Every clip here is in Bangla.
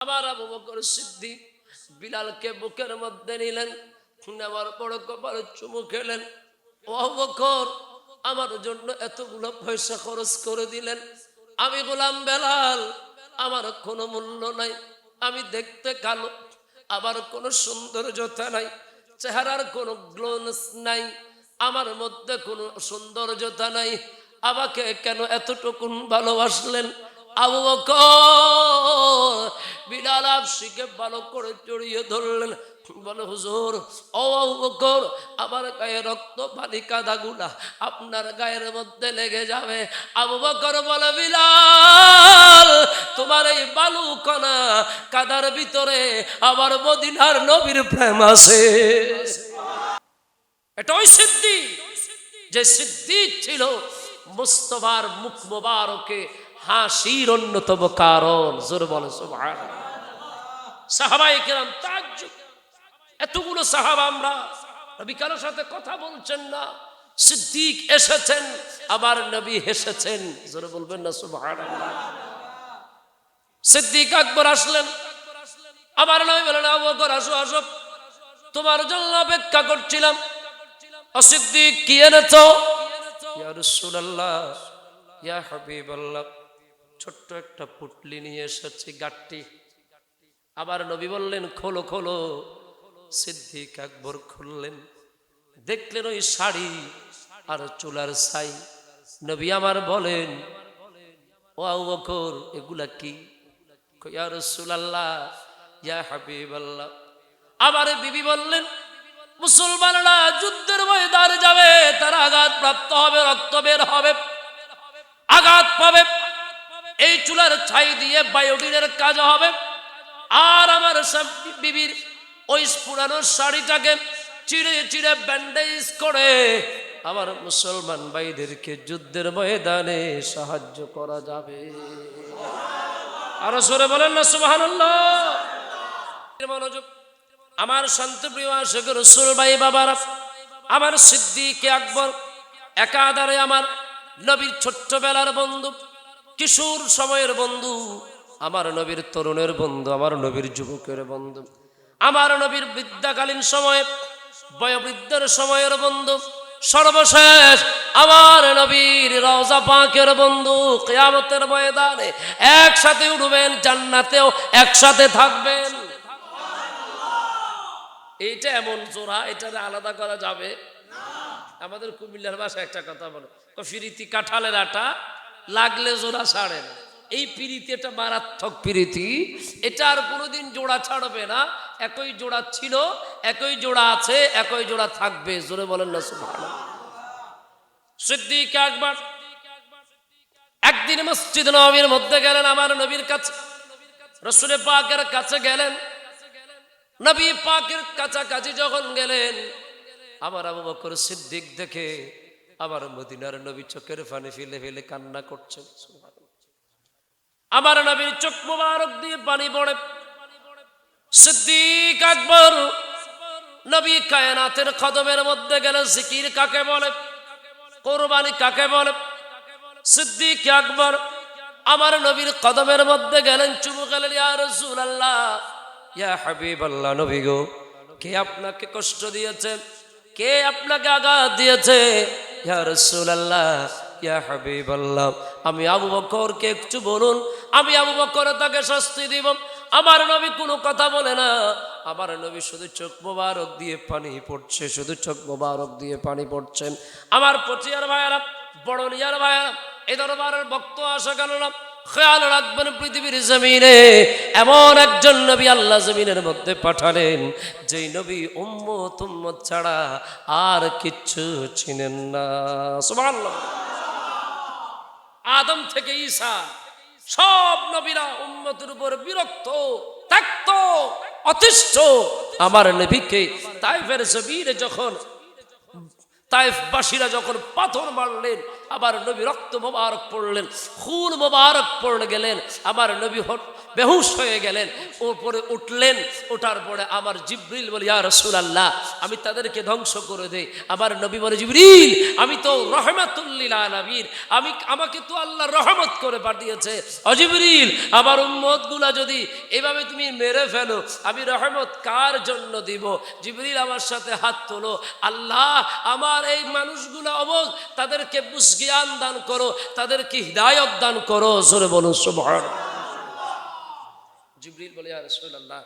আবার আবু বকর সিদ্দিক বিলালকে বুকের মধ্যে নিলেন, নেওয়ার পর কপালে চুমু খেলেন। ও আবু বকর, আমার জন্য এতগুলো পয়সা খরচ করে দিলেন, আমি গোলাম বেলাল, আমার কোনো মূল্য নাই, আমি দেখতে কালো, আবার কোনো সৌন্দর্যতা নাই, চেহারার কোনো গ্লোনেস নাই, আমার মধ্যে কোনো সৌন্দর্যতা নাই, আমাকে কেন এতটুকুন ভালোবাসলেন? আবু বকর বিলাল আফসিকে ভালো করে জড়িয়ে ধরলেন, বলে হুজুর, ও আবু বকর, আমার গায়ে রক্ত পানি কাদাগুলা আপনার গায়ের মধ্যে লেগে যাবে। আবু বকর বলে, বিলাল, তোমার এই বালু কণা কাদার ভিতরে আমার মদিনার নবীর প্রেম আছে। এটা ওই সিদ্দিক, যে সিদ্দিক ছিল মুস্তাফার মুখ মোবারকে হাসির অন্যতম কারণ। জোরে বলে সুবহানাল্লাহ। সাহাবায়ে কেরাম তাজ্জুব, এতগুলো সাহাবা, আমরা নবী কারোর সাথে কথা বলছেন না, সিদ্দিক এসেছেন, আবার নবী হেসেছেন। জোরে বলবেন না সুবহানাল্লাহ। সিদ্দিক আকবর আসলেন, আমার নবী বলেন, আবু বকর আসো আসো, তোমার জন্য অপেক্ষা করছিলাম। ও সিদ্দিক, কি এনেছো? ইয়া রাসূলুল্লাহ, ইয়া হাবিবাল্লাহ, ছোট্ট একটা পুটলি নিয়ে এসেছি, গাট্টি। আবার নবী বললেন, খোলো খোলো। সিদ্দিক আকবর খুললেন, দেখলেন ওই শাড়ি আর চুলার ছাই। নবী আমার বলেন, ও আবু বকর, এগুলা কি? ইয়া রাসূলুল্লাহ, ইয়া হাবিবাল্লাহ। আবার বিবি বললেন, মুসলমানরা যুদ্ধের ময়দানে যাবে, তারা আঘাত প্রাপ্ত হবে, রক্ত বের হবে, আঘাত পাবে, এই চুলার ছাই দিয়ে বায়োডিনের কাজ হবে। আর আমার বিবির ওই পুরানো শাড়িটাকে চিড়ে চিড়ে ব্যান্ডেজ করে আমার মুসলমান ভাইদেরকে যুদ্ধের ময়দানে সাহায্য করা যাবে। আরো জোরে বলেন না সুবহানাল্লাহ। মনোযোগ, আমার শান্তপ্রিয় আশিক রাসূল ভাই বাবারা, আমার সিদ্দিক আকবর একাধারে আমার নবীর ছোট্টবেলার বন্ধু, কিশোর সময়ের বন্ধু, আমার নবীর তরুণের বন্ধু, আমার নবীর যুবকের বন্ধু, আমার নবীর বৃদ্ধাকালীন সময়ে বয়োবৃদ্ধের সময়ের বন্ধু, সর্বশেষ আমার নবীর রওজা পাকের বন্ধু। কিয়ামতের ময়দানে একসাথে উঠবেন, জান্নাতেও একসাথে থাকবেন। এইটা এমন জোড়া, এটা আলাদা করা যাবে? আমাদের কুমিল্লার ভাষায় একটা কথা বলে, ফিরিতি কাঁঠালের আটা লাগলে জোড়া ছাড়ে না। এই পিরিতি এটা মারাত্মক পিরিতি, এটা আর কোনোদিন জোড়া ছাড়বে না। একই জোড়া ছিল, একই জোড়া আছে, একই জোড়া থাকবে। জোরে বলেন না সুবহানাল্লাহ। সিদ্দিক আকবর একদিন মসজিদ নববীর মধ্যে গেলেন, আমার নবীর কাছে, রাসূল পাকের কাছে গেলেন। নবী পাকের কাছাকাছি যখন গেলেন, আমার আবু বকর সিদ্দিক দেখে আমার মদিনার নবী চোখের পানি ফেলে ফেলে কান্না করছেন। আমার নবীর চোখ মুবারক দিয়ে পানি পড়ে। সিদ্দিক আকবর নবী কায়নাতের কদমের মধ্যে গেলেন। জিকির কাকে বলে? কুরবানি কাকে বলে? সিদ্দিক আকবর আমার নবীর কদমের মধ্যে গেলেন, চুমু খেলেন। ইয়া রাসূলুল্লাহ, ইয়া হাবিবাল্লাহ, নবী গো, কে আপনাকে কষ্ট দিয়েছে? কে আপনাকে আঘাত দিয়েছে? ইয়া রাসূলুল্লাহ, ইয়া হাবিবাল্লাহ, আমি আবু বকরকে একটু বলুন, আমি আবু বকর তাকে শাস্তি দিব। আমার নবী কোনো কথা বলে না, আমার নবী শুধু চোখ মোবারক দিয়ে পানি পড়ছে, শুধু চোখ মোবারক দিয়ে পানি পড়ছেন। আমার পচিয়ার ভাইয়েরা, বড় নিয়ার ভাইয়েরা, এই দরবারের ভক্ত আসা গেল না, খেয়াল রাখবেন, পৃথিবীর জমিনে এমন একজন নবী আল্লাহ জমিনের মধ্যে পাঠালেন, যেই নবী উম্মত উম্মত ছাড়া আর কিচ্ছু চিনেন না। সুবহানাল্লাহ। আদম থেকে ঈসা সব নবীরা উম্মতের উপর বিরক্ত থাকত, অতিষ্ঠ। আমার নবীকে তায়েফের জমিনে যখন তায়েফবাসীরা যখন পাথর মারলেন, আবার নবী রক্ত মোবারক পড়লেন, খুন মোবারক পড়ে গেলেন। আমার নবী বেহুশ হয়ে গেলেন। উপরে উঠলেন, ওঠার পরে আমার জিবরিল বলে, ইয়া রাসূলুল্লাহ, আমি তাদেরকে ধ্বংস করে দেই। আমার নবী বলে, জিবরিল, আমি তো রহমাতুল লিল আলামিন, আমাকে তো আল্লাহ রহমত করে পাঠিয়েছে। ও জিবরিল, আমার উম্মতগুলা যদি এভাবে তুমি মেরে ফেলো, আমি রহমত কার জন্য দিব? জিবরিল আমার সাথে হাত তোলো, আল্লাহ আমার এই মানুষগুলো অবুঝ, তাদেরকে বুঝ-জ্ঞান দান করো, তাদেরকে হিদায়াত দান করো। জোরে বলুন সুবহানাল্লাহ। জিবরিল বলে, ইয়া রাসূলুল্লাহ,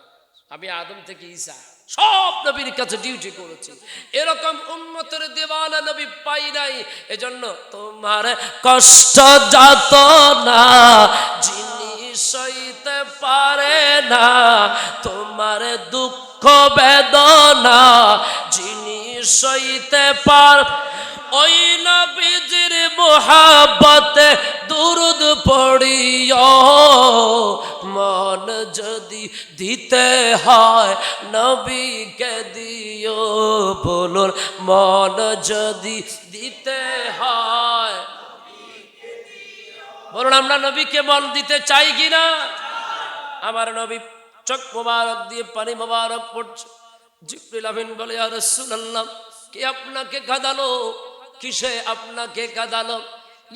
আমি আদম থেকে ঈসা সব নবীর কাছে ডিউটি করেছি, এরকম উম্মতের দেওয়ানা নবী পাই নাই। এজন্য তোমার কষ্ট যত না যিনি সইতে পারে না, তোমার দুঃখ বেদনা যিনি সইতে পারে, ওই নবীজির মোহাব্বতে দুরুদ পড়িও। মন যদি দিতে হয় নবীকে দিও, বলুন মন যদি দিতে হয়, বলুন আমরা নবীকে মন দিতে চাই কিনা? আমার নবী চোখ মোবারক দিয়ে পানি মোবারক পড়ছে। জিবরিল আমিন বলে, ইয়া রাসূলুল্লাহ, কে আপনাকে কাঁদালো? কিসে আপনাকে কাঁদালো?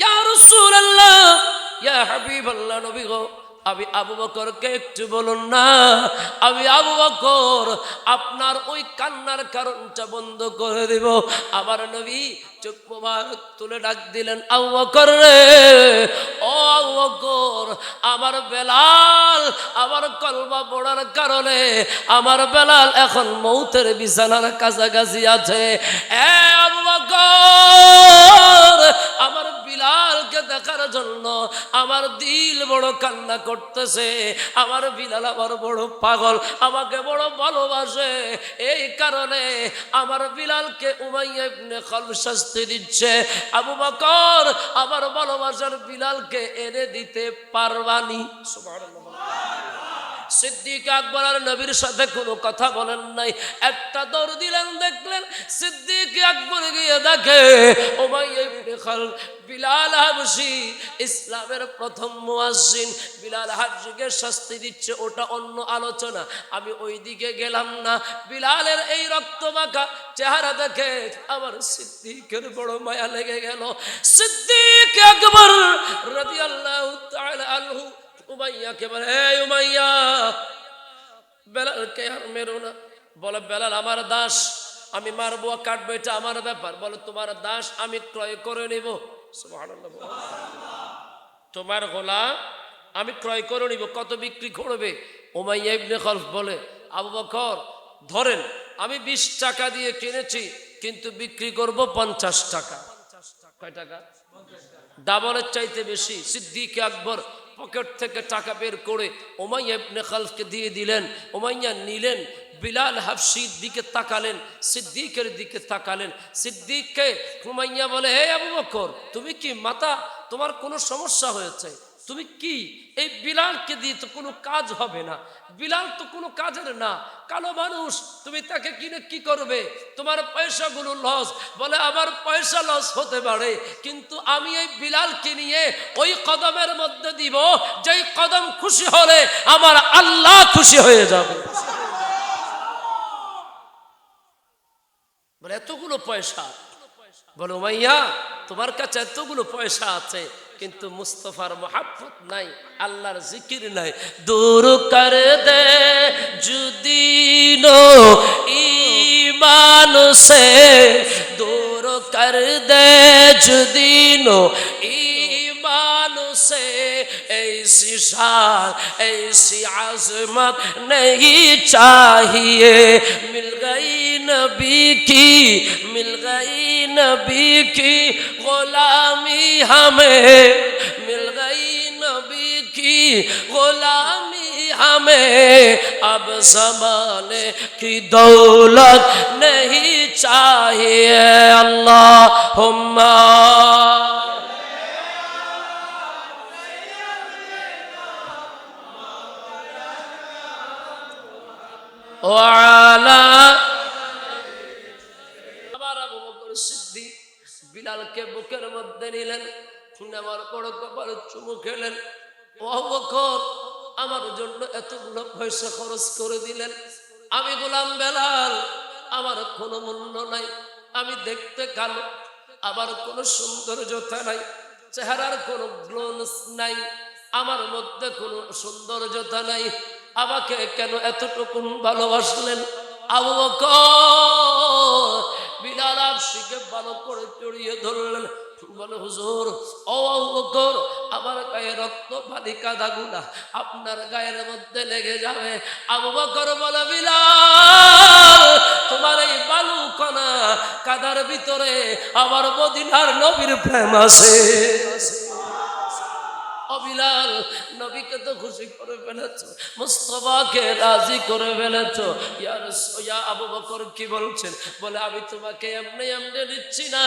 ইয়া রাসূলুল্লাহ, ইয়া হাবিবাল্লাহ, নবী গো, আমি আবু বকরকে একটু বলুন না, আমি আবু বকর আপনার ওই কান্নার কারণটা বন্ধ করে দেব। আমার নবী চোখ মোবারক তুলে ডাক দিলেন, আবু বকর রে, ও আবু বকর, আমার বেলাল আমার কলমা পড়ার কারণে আমার বেলাল এখন মৌতের বিছানার কাছাকাছি আছে। এ আবু বকর, আমার বিলালকে দেখার জন্য আমার দিল বড় কান্না করতেছে। আমার বিলাল আমার বড় পাগল, আমাকে বড় ভালোবাসে, এই কারণে আমার বিলালকে উমাইয়া ইবনে খালফ শাস্তি দিচ্ছে। আবু বকর, আমার ভালোবাসার বিলালকে এনে দিতে পারবানি? সুবহানাল্লাহ। সিদ্দিক আকবর আর নবীর সাথে কোনো কথা বলেন নাই, একটা দৌড় দিলেন, দেখলেন সিদ্দিক আকবর গিয়ে দেখে উমাইয়া ইবনে খালফ বিলাল হাবশী, ইসলামের প্রথম মুয়াজ্জিন বিলাল হাবশীকে শাস্তি দিচ্ছে। ওটা অন্য আলোচনা, আমি ওই দিকে গেলাম না। বিলালের এই রক্তমাখা চেহারা দেখে আমার সিদ্দিকের বড় মায়া লেগে গেল। সিদ্দিক আকবর রাদিয়াল্লাহু তাআলা আনহু উমাইয়াকে বলে, এই উমাইয়া, বেলালকে আর মেরো না। বলে, বেলাল আমার দাস, আমি মারবো কাটবো এটা আমার ব্যাপার। বলে, তোমার দাস আমি ক্রয় করে নিব। সুবহানাল্লাহ। তোমার গোলাম আমি ক্রয় করে নিব, কত বিক্রি করবে? উমাইয়া ইবনে খালফ বলে, আবু বকর ধরেন, আমি 20 টাকা দিয়ে কিনেছি, কিন্তু বিক্রি করব 50 টাকা। কয় টাকা? ডাবলের চাইতে বেশি। সিদ্দিক আকবর পকেট থেকে টাকা বের করে উমাইয়া ইবনে খালফকে দিয়ে দিলেন। উমাইয়া নিলেন, বিলাল হাবশীর দিকে তাকালেন, সিদ্দিকের দিকে তাকালেন। সিদ্দিককে উমাইয়া বলে, হে আবু বকর, তুমি কি মাতা, তোমার কোনো সমস্যা হয়েছে? তুমি কি এই বিলালকে দিয়ে তো কোনো কাজ হবে না, বিলাল তো কোনো কাজের না, কালো মানুষ, তুমি তাকে কিনে কি করবে? তোমার পয়সাগুলো লস। বলে, আমার পয়সা লস হতে পারে, কিন্তু আমি এই বিলালকে নিয়ে ওই কদমের মধ্যে দিব যেই কদম খুশি হলে আমার আল্লাহ খুশি হয়ে যাবে। বলে, এতগুলো পয়সা? বলো, উমাইয়া, তোমার কাছে এতগুলো পয়সা আছে, কিন্তু মুস্তফার মোহাব্বত নাই, আল্লাহর জিকির নাই। দূর কর দে যদি নো ঈমান সে, দূর কর দে যদি নো ঈমান से, ऐसी शान ऐसी आज़मत नहीं चाहिए। मिल गई नबी की, मिल गई नबी की गुलामी हमें, मिल गई नबी की गुलामी हमें, अब ज़माने की दौलत नहीं चाहिए। अल्लाहुम्मा ওয়ালা। আবার আবু বকর সিদ্দিক বিলালকে বুকের মধ্যে নিলেন, নেওয়ার পর কপালে চুমু খেলেন। ও আবু বকর, আমার জন্য এতগুলো পয়সা খরচ করে দিলেন, আমি গোলাম বেলাল, আমার কোনো মূল্য নাই, আমি দেখতে কালো, আমার কোনো সৌন্দর্যতা নাই, চেহারার কোনো গ্লোনেস নাই, আমার মধ্যে কোনো সৌন্দর্যতা নাই, আমাকে কেন এতটুকুন ভালোবাসলেন? আবু বকর বিলাল হাবশিকে ভালো করে জড়িয়ে ধরলেন, বলে হুজুর, ও আবু বকর, আমার গায়ে রক্ত বালিকা দাগুনা আপনার গায়ের মধ্যে লেগে যাবে। আবু বকর বলে, বিলাল, তোমার এই বালু কণা কাদার ভিতরে আমার মদিনার নবীর প্রেম আছে। ও বিলাল, নবীকে তো খুশি করে ফেলেছো, মুস্তাফাকে রাজি করে ফেলেছো। ইয়া আবু বকর কি বলছেন? বলে, আমি তোমাকে এমনি এমনি দিচ্ছি না,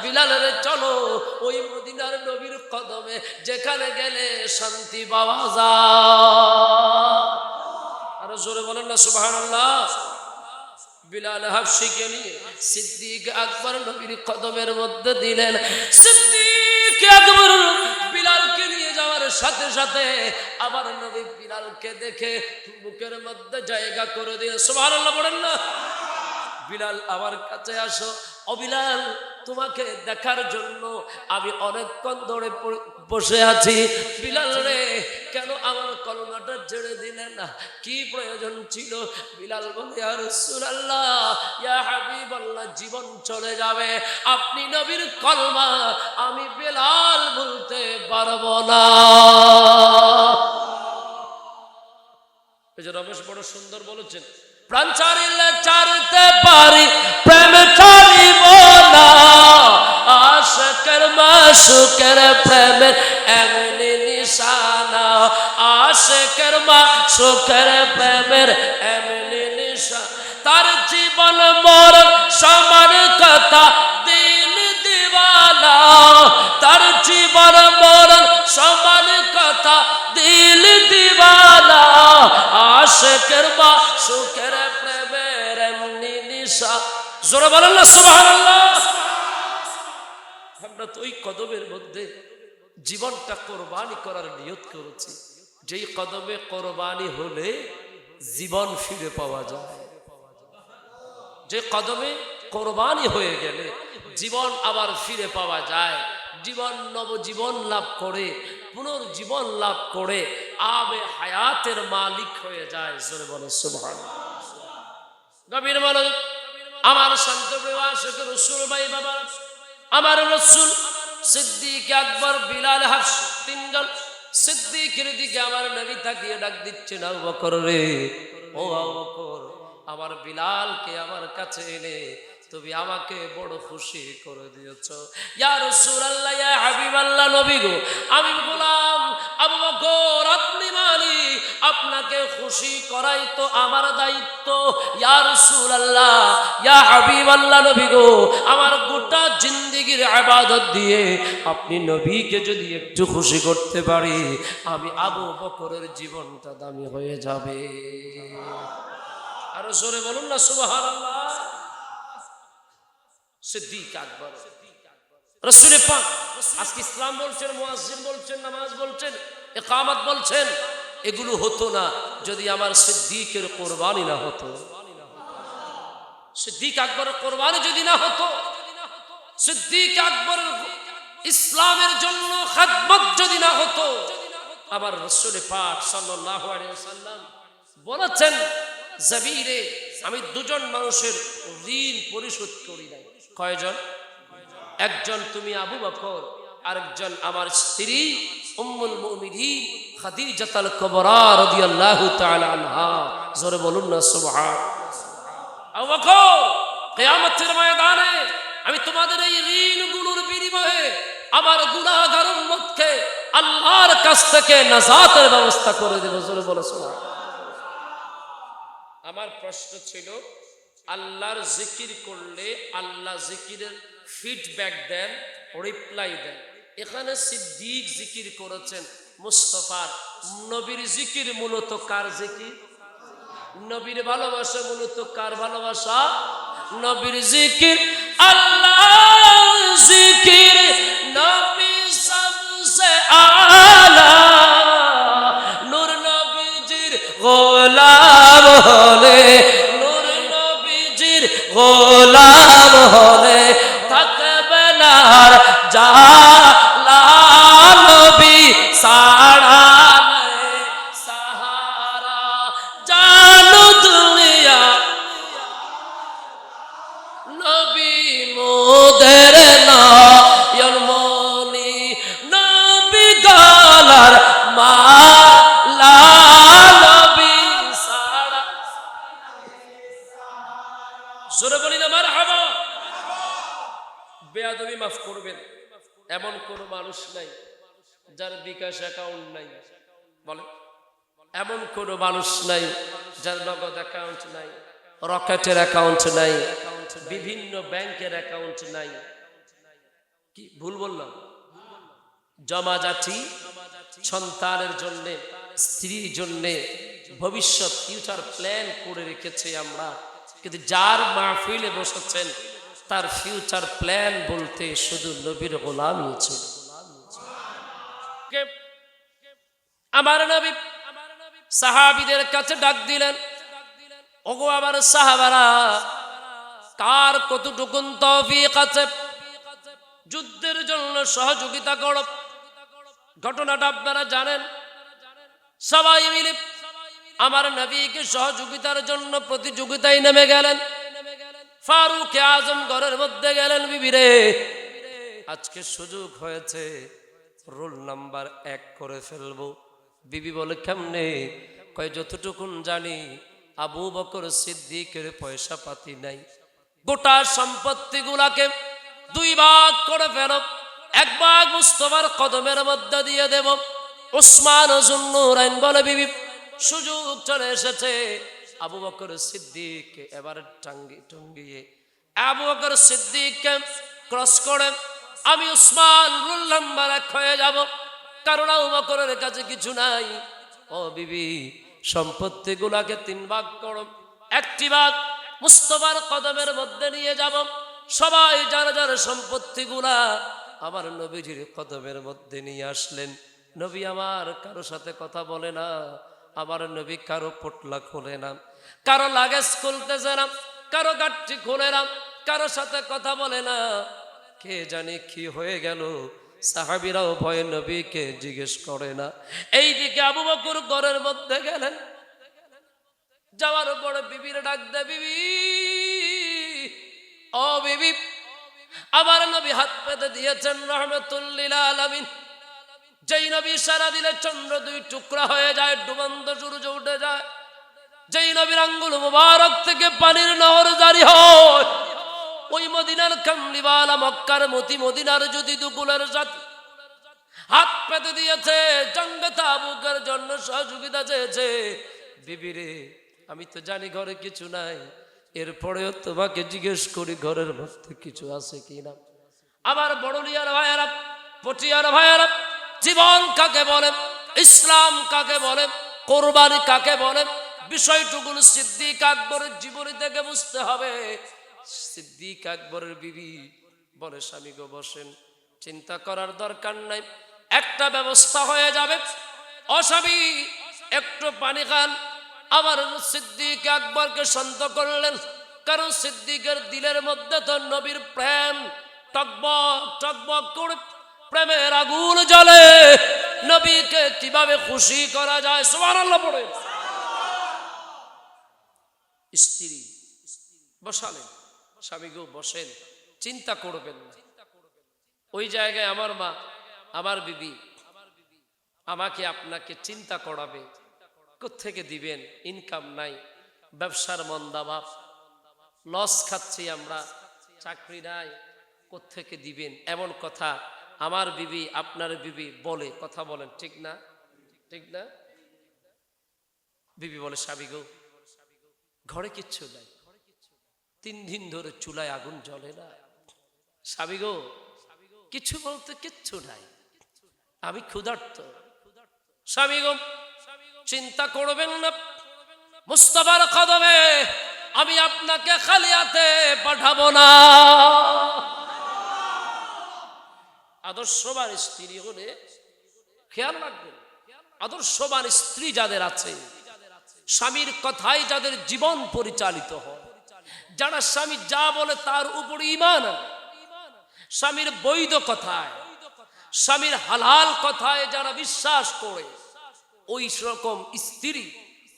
বিলাল রে চলো ওই মদিনার নবীর কদমে, যেখানে গেলে শান্তি পাওয়া যায়। আরো জোরে বলেন না সুবহানাল্লাহ। বিলাল হাবশিকে নিয়ে সিদ্দিক আকবর নবীর কদমের মধ্যে দিলেন। সিদ্দিক আকবর বিলালকে নিয়ে যাওয়ার সাথে সাথে আবার নবী বিলালকে দেখে বুকের মধ্যে জায়গা করে দিয়ে সুবহানাল্লাহ বলেন না। বিলাল আমার কাছে আসো। ও বিলাল, তোমাকে দেখার জন্য আমি অনেকক্ষণ ধরে বসে আছি। বিলাল রে, কেন আমার কলমাটা ছেড়ে দিলেন না? কি প্রয়োজন ছিল? বিলাল বলে, ইয়া রাসূলুল্লাহ, ইয়া হাবিবাল্লাহ, জীবন চলে যাবে, আপনি নবীর কলমা আমি বিলাল বলতে পারবো না। এই যে রমেশ বড় সুন্দর বলেছেন, প্রাণ ছাড়িলে ছাড়তে পারি, প্রেম ছাড়িব না, আশিকের মাশুকের প্রেমের এমনি নিশানা, আশিকের মাশুকের প্রেমের এমনি নিশানা, তার জীবন মরণ সমান কথা দিল দিওয়ানা, তার জীবন মরণ সমান কথা দিল দিওয়ানা, আশিকের মাশুকের প্রেমের এমনি নিশা। জোরে বলেন না সুবহানাল্লাহ। আমরা তো ওই কদমের মধ্যে জীবনটা কোরবানি করার নিয়ত করেছি, যেই কদমে কোরবানি হলে জীবন ফিরে পাওয়া যায়, যে কদমে কোরবানি হয়ে গেলে জীবন আবার ফিরে পাওয়া যায়, জীবন নবজীবন লাভ করে, পুনর্জীবন লাভ করে আবে হায়াতের মালিক হয়ে যায়। জোরে বলে সুবহানাল্লাহ। গভীর মনোযোগ, আমার শান্ত প্রিয় আশিক রাসূল ভাই বাবা, আমার রাসূল সিদ্দিক আকবর বিলাল হাবশি তিনজন সিদ্দিকের দিকে আমার নবী তাকিয়ে ডাক দিচ্ছেন, আবু বকর রে, ও আবু বকর, আমার বিলালকে আমার কাছে এনে তুমি আমাকে বড় খুশি করে দিয়েছো। ইয়া রাসূলুল্লাহ, ইয়া হাবিবাল্লাহ, নবী গো, আমি গোলাম আবু বকর, আপনি মালিক, আপনাকে খুশি করাই তো আমার দায়িত্ব। ইয়া রাসূলুল্লাহ, ইয়া হাবিবাল্লাহ, নবী গো, আমার গোটা জিন্দেগীর ইবাদত দিয়ে আপনি নবীকে যদি একটু খুশি করতে পারি, আমি আবু বকরের জীবনটা দামি হয়ে যাবে। আরো জোরে বলুন না সুবহানাল্লাহ। সিদ্দিক আকবর রাসূল পাক আজকে ইসলাম বলছেন, মুয়াজ্জিন বলছেন, নামাজ বলছেন, ইকামত বলছেন, এগুলো হতো না যদি আমার সিদ্দিকের কোরবানি না হতো। সিদ্দিক আকবরের কোরবানি যদি না হতো, সিদ্দিক আকবর ইসলামের জন্য খেদমত যদি না হতো, আমার রাসূল পাক সাল্লাল্লাহু আলাইহি ওয়াসাল্লাম বলেছেন, জাবিরে, আমি দুজন মানুষের ঋণ পরিশোধ করি নাই। কয়জন? একজন তুমি আবু বকর, আরেকজন আমার স্ত্রী উম্মুল মুমিনিন খাদিজাতুল কুবরা রাদিয়াল্লাহু তাআলা আনহা। জোরে বলুন না সুবহানাল্লাহ। আবু বকর, কিয়ামতের ময়দানে আমি তোমাদের এই ঋণগুলোর বিনিময়ে আমার গুনাহগার উম্মতকে আল্লাহর কাছ থেকে নাজাতের ব্যবস্থা করে দেব। জোরে বলো সুবহানাল্লাহ। আমার প্রশ্ন ছিল, আল্লাহর জিকির করলে আল্লাহ জিকিরের ফিডব্যাক দেন, রিপ্লাই দেন। এখানে সিদ্দিক জিকির করেছেন মুস্তাফার। নবীর জিকির মূলত কার জিকির? নবীর ভালোবাসা মূলত কার ভালোবাসা? নবীর জিকির, আল্লাহর জিকির, নবী সবসে আলা, নূর নবী গোলাম হলে, নূর নবীজির গোলাম হলে থাকবে না আর জালা, নবী সারা নেই সাহারা, জানো দুনিয়া নবী মোদের নয়ন মনি, নবী গলার মালা, নবী সারা। জোরে বলি না মারহাবা। বেয়াদবি মাফ করবেন, এমন কোন মানুষ নাই যার বিকাশ অ্যাকাউন্ট নাই, বলে এমন কোন মানুষ নাই যার নগদ অ্যাকাউন্ট নাই, রকেটের অ্যাকাউন্ট নাই, বিভিন্ন ব্যাংকের অ্যাকাউন্ট নাই। কি ভুল বললাম? জমাজাটি সন্তানের জন্য, স্ত্রীর জন্য, ভবিষ্যৎ ফিউচার প্ল্যান করে রেখেছে আমরা, কিন্তু যার মাহফিলে বসেছেন তার ফিউচার প্ল্যান বলতে শুধু নবীর গোলামই ছিল। আমার নবী সাহাবীদের কাছে ডাক দিলেন, ওগো আমার সাহাবারা, কার কতটুকু তৌফিক আছে যুদ্ধের জন্য সহযোগিতা করো। ঘটনাটা আপনারা জানেন, সবাই মিলে আমার নবীকে সহযোগিতার জন্য প্রতিযোগিতায় নেমে গেলেন। ফারুক আজম ঘরের মধ্যে গেলেন, বিবিরে আজকে সুযোগ হয়েছে, রোল নাম্বার 1 করে ফেলবো। বিবি বলে কেমনে? কয় যতটুকুন জানি আবু বকর সিদ্দিকের পয়সা পাতি নাই, গোটা সম্পত্তি গুলাকে 2 ভাগ করে ফেল, 1 ভাগ মুস্তাফার কদমের মধ্যে দিয়ে দেব। ওসমান যুন্নুরাইন বলে বিবি সুযোগ চলে এসেছে, আবু বকর সিদ্দিক এবার টঙ্গিয়ে আবু বকর সিদ্দিককে ক্রস করে আমি উসমান রুল নাম্বার 1 হয়ে যাব, কারণ আবু বকরের কাছে কিছু নাই। ও বিবি সম্পত্তি গুলাকে 3 ভাগ করো, 1টি ভাগ মুস্তাফার কদমের মধ্যে নিয়ে যাব। সবাই যার যার সম্পত্তি গুলা আমার নবীজির কদমের মধ্যে নিয়ে আসলেন। নবী আমার কারো সাথে কথা বলে না, আমার নবী কারো পটলা খোলে না, কারো লাগেজ খুলতেছে না, কারো গাঠি খোলে না, কারো সাথে কথা বলে না। কে জানি কি হয়ে গেল, সাহাবীরাও ভয়ে নবীকে জিজ্ঞেস করে না। এইদিকে আবু বকর ঘরের মধ্যে গেলেন, যাওয়ার পরে বিবির ডাক দে, বিবি ও বিবি, আমার নবী হাত পেতে দিয়েছেন রহমাতুল লিল আলামিন। যেই নবী সারা দিলে চন্দ্র 2 টুকরা হয়ে যায়, ডুবন্ত সূর্য উঠে যায়, যেই নবীর আঙ্গুল মুবারক থেকে পানির নহর জারি হয়, ওই মদিনার কামলিওয়ালা মক্কার মতি মদিনার যদি দুকুলের সাথে হাত পেতে দিয়েছে, জঙ্গে তাবুকের জন্য সহযোগিতা চেয়েছে। বিবিরে আমি তো জানি ঘরে কিছু নাই, এরপরেও তোমাকে জিজ্ঞেস করি ঘরের মধ্যে কিছু আছে কিনা। আমার বড়লিয়ার ভাইয়ারা, পটিয়ার ভাইয়ারা, জীবন কাকে বলে, ইসলাম কাকে বলে, কোরবানি কাকে বলে, বিষয়টুকু সিদ্দিক আকবরের জীবনী থেকে বুঝতে হবে। সিদ্দিক আকবরের বিবি বলে, স্বামী গো বসেন, চিন্তা করার দরকার নাই, একটা ব্যবস্থা হয়ে যাবে। ও স্বামী একটু পানি খান। আমার সিদ্দিক আকবরকে শান্ত করলেন, কারণ সিদ্দিকের দিলের মধ্যে তো নবীর প্রেম টকবক টকবক করে প্রেমের আগুন জ্বলে। নবীকে কিভাবে খুশি করা যায়, সুবহানাল্লাহ পড়ে। স্ত্রী বসালেন, স্বামী গো বসেন, চিন্তা করবেন না। ওই জায়গায় আমার মা, আমার বিবি আমাকে আপনাকে চিন্তা করাবে, কোত্থেকে দিবেন, ইনকাম নাই, ব্যবসার মন্দাভাব, লস খাচ্ছি আমরা, চাকরি নাই, কোত্থেকে দিবেন, এমন কথা আমার বিবি আপনার বিবি বলে। কথা বলেন ঠিক না? ঠিক না? বিবি বলে, স্বামী গো ঘরে কিচ্ছু নাই, 3 দিন ধরে চুলায় আগুন জ্বলে না। স্বামী গো কিছু বলতে কিচ্ছু নাই, আমি ক্ষুধার্ত। স্বামী গো চিন্তা করবেন না, মুস্তাফার কদমে আমি আপনাকে খালি হাতে পাঠাবো না। আদর্শবান স্ত্রী হলে খেয়াল রাখবেন, আদর্শবান স্ত্রী যাদের আছে স্বামীর কথাই যাদের জীবন পরিচালিত হয়, যারা স্বামী যা বলে তার উপর ঈমান আনে, স্বামীর বৈধ কথায়, স্বামীর হালাল কথায় যারা বিশ্বাস করে, ওই রকম স্ত্রী,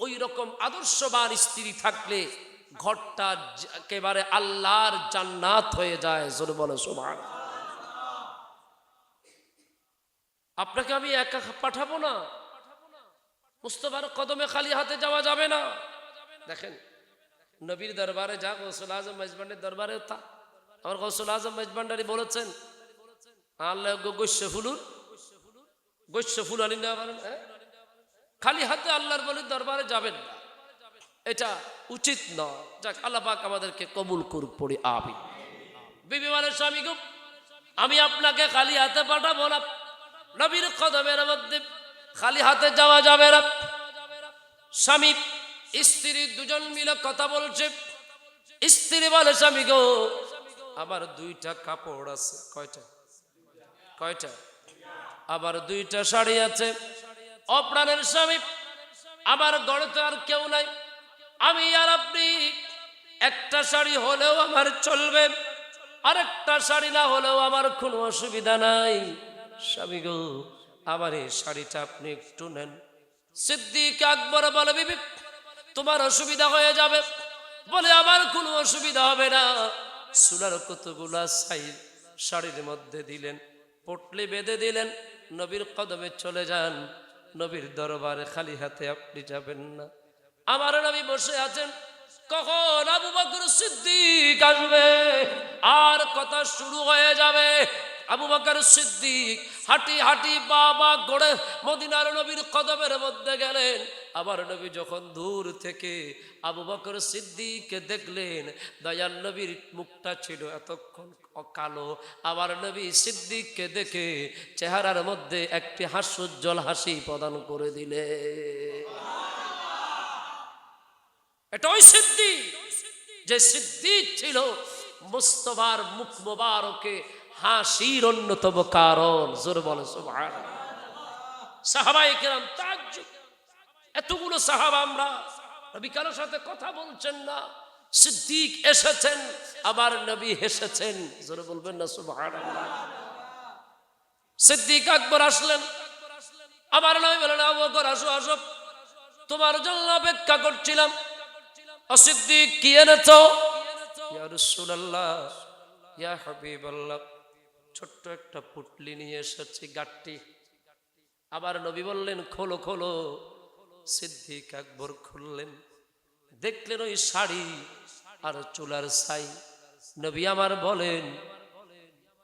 ওই রকম আদর্শবান স্ত্রী থাকলে ঘরটা একেবারে আল্লাহর জান্নাত হয়ে যায়। জোরে বলো সুবহানাল্লাহ। আপনাকে আমি একা পাঠাবো না, মুস্তাফার কদমে খালি হাতে যাওয়া যাবে না। দেখেন, নবীর দরবারে যা, গৌসুল আজম মেজবান্ডারির দরবারে তা, আমার গৌসুল আজম মেজবান্ডারি বলেছেন, আল্লাহ গৈস্য ফুল আনি না পারেন, খালি হাতে আল্লাহর বলির দরবারে যাবেন না, এটা উচিত নয়। যাক, আল্লাহ পাক আমাদেরকে কবুল করুক, পড়ি আমিন। বিবি মানে স্বামী গো, আমি আপনাকে খালি হাতে পাঠাবো না, নবীর কদমের মধ্যে খালি হাতে যাওয়া যাবে না। স্বামী স্ত্রী দুজন মিলে কথা বলছে, স্ত্রী বলে স্বামী গো, আমার দুইটা কাপড় আছে। কয়টা? কয়টা? আবার দুইটা শাড়ি আছে। অপ্রাণের স্বামী, আমার ঘরে তো আর কেউ নাই, আমি আর আপনি, একটা শাড়ি হলেও আমার চলবে, আরেকটা শাড়ি না হলেও আমার কোনো অসুবিধা নাই। স্বামী গো, আমার এই শাড়িটা আপনি একটু নেন। সিদ্দিক আকবর বলে, বিবি তোমার অসুবিধা হয়ে যাবে। বলে, আমার কোনো অসুবিধা হবে না। সুলার কতগুলা সাইড শাড়ির মধ্যে দিলেন, পটলি বেঁধে দিলেন, নবীর কদমে চলে যান। নবীর দরবারে খালি হাতে আপনি যাবেন না। আমার নবী বসে আছেন, কখন আবু বকর সিদ্দিক আসবে আর কথা শুরু হয়ে যাবে। আবু বকর সিদ্দিক হাঁটি হাঁটি বাবা গড়ে মদিনার নবীর কদমের মধ্যে গেলেন। আবার নবী যখন দূর থেকে আবু বকর সিদ্দিককে দেখলেন, দয়াল নবীর মুখটা ছিল এতক্ষণ কালো, আবার নবী সিদ্দিককে দেখে চেহারার মধ্যে একটি হাস্যোজ্জ্বল হাসি প্রদান করে দিলে। এটা ওই সিদ্দিক, যে সিদ্দিক ছিল মুস্তাফার মুখ মোবারকে হাসির অন্যতম কারণ। জোরে বলে সুবহানাল্লাহ। সাহাবায়ে কেরাম তাজ্জুব, এতগুলো সাহাবা, আমরা নবী কারোর সাথে কথা বলছেন না, সিদ্দিক এসেছেন, আবার নবী হেসেছেন। জোরে বলবেন না সুবহানাল্লাহ। সিদ্দিক আকবর আসলেন, আবার নবী বলেন, আবু বকর আসো আসো, তোমার জন্য অপেক্ষা করছিলাম। সিদ্দিক কি এনেছো? ইয়া রাসূলুল্লাহ, ইয়া হাবিবাল্লাহ, ছোট্ট একটা পুটলি নিয়ে এসেছি, গাট্টি। আবার নবী বললেন, খোলো খোলো। সিদ্দিক আকবর খুললেন, দেখলেন ওই শাড়ি আর চুলার ছাই। নবী আমার বলেন,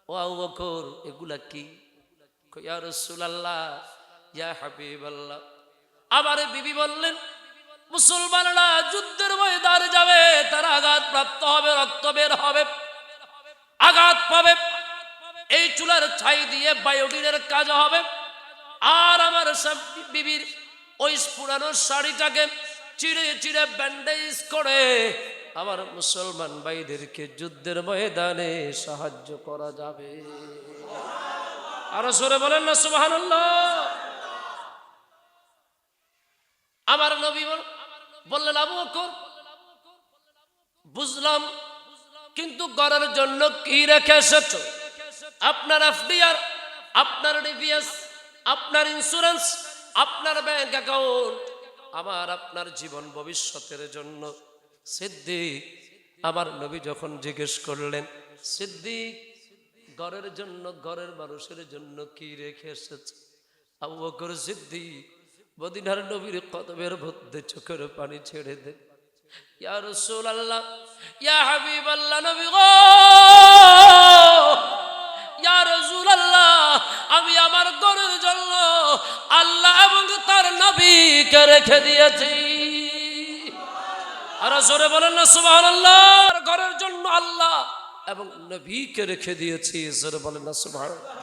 ও আবু বকর, এগুলা কি? ইয়া রাসূলুল্লাহ, ইয়া হাবিবাল্লাহ। আবার বিবি বললেন, মুসলমানরা যুদ্ধের ময়দানে যাবে, তারা আঘাত প্রাপ্ত হবে, রক্ত বের হবে, আঘাত পাবে, এই চুলার ছাই দিয়ে বায়োডিনের কাজ হবে। আর আমার বিবির ওই পুরানো শাড়িটাকে চিড়ে চিড়ে ব্যান্ডেজ করে আমার মুসলমান ভাইদেরকে যুদ্ধের ময়দানে সাহায্য করা যাবে। আরো জোরে বলেন না সুবহানাল্লাহ। আমার নবী বললেন, আবু বকর, বুঝলাম, কিন্তু ঘরের জন্য কি রেখে এসেছো? আপনার এফডিআর, আপনার ডিপিএস, আপনার ইন্স্যুরেন্স, আপনার ব্যাংক অ্যাকাউন্ট, আমার আপনার জীবন ভবিষ্যতের জন্য। সিদ্দিক, আমার নবী যখন জিজ্ঞেস করলেন, সিদ্দিক, ঘরের জন্য, ঘরের মানুষের জন্য কি রেখে এসেছে? আবু বকর সিদ্দিক মদিনার নবীর কদমের মধ্যে চোখের পানি ছেড়ে দেন, ইয়া রাসূলুল্লাহ, ইয়া হাবিবাল্লাহ, নবী গো, ইয়া রাসূলুল্লাহ, আমি আমার ঘরের জন্য আল্লাহ এবং তার নবীকে রেখে দিয়েছি। আর জোরে বলেন না সুবহানাল্লাহ। ঘরের জন্য আল্লাহ এবং নবীকে রেখে দিয়েছি। জোরে বলেন না সুবহানাল্লাহ।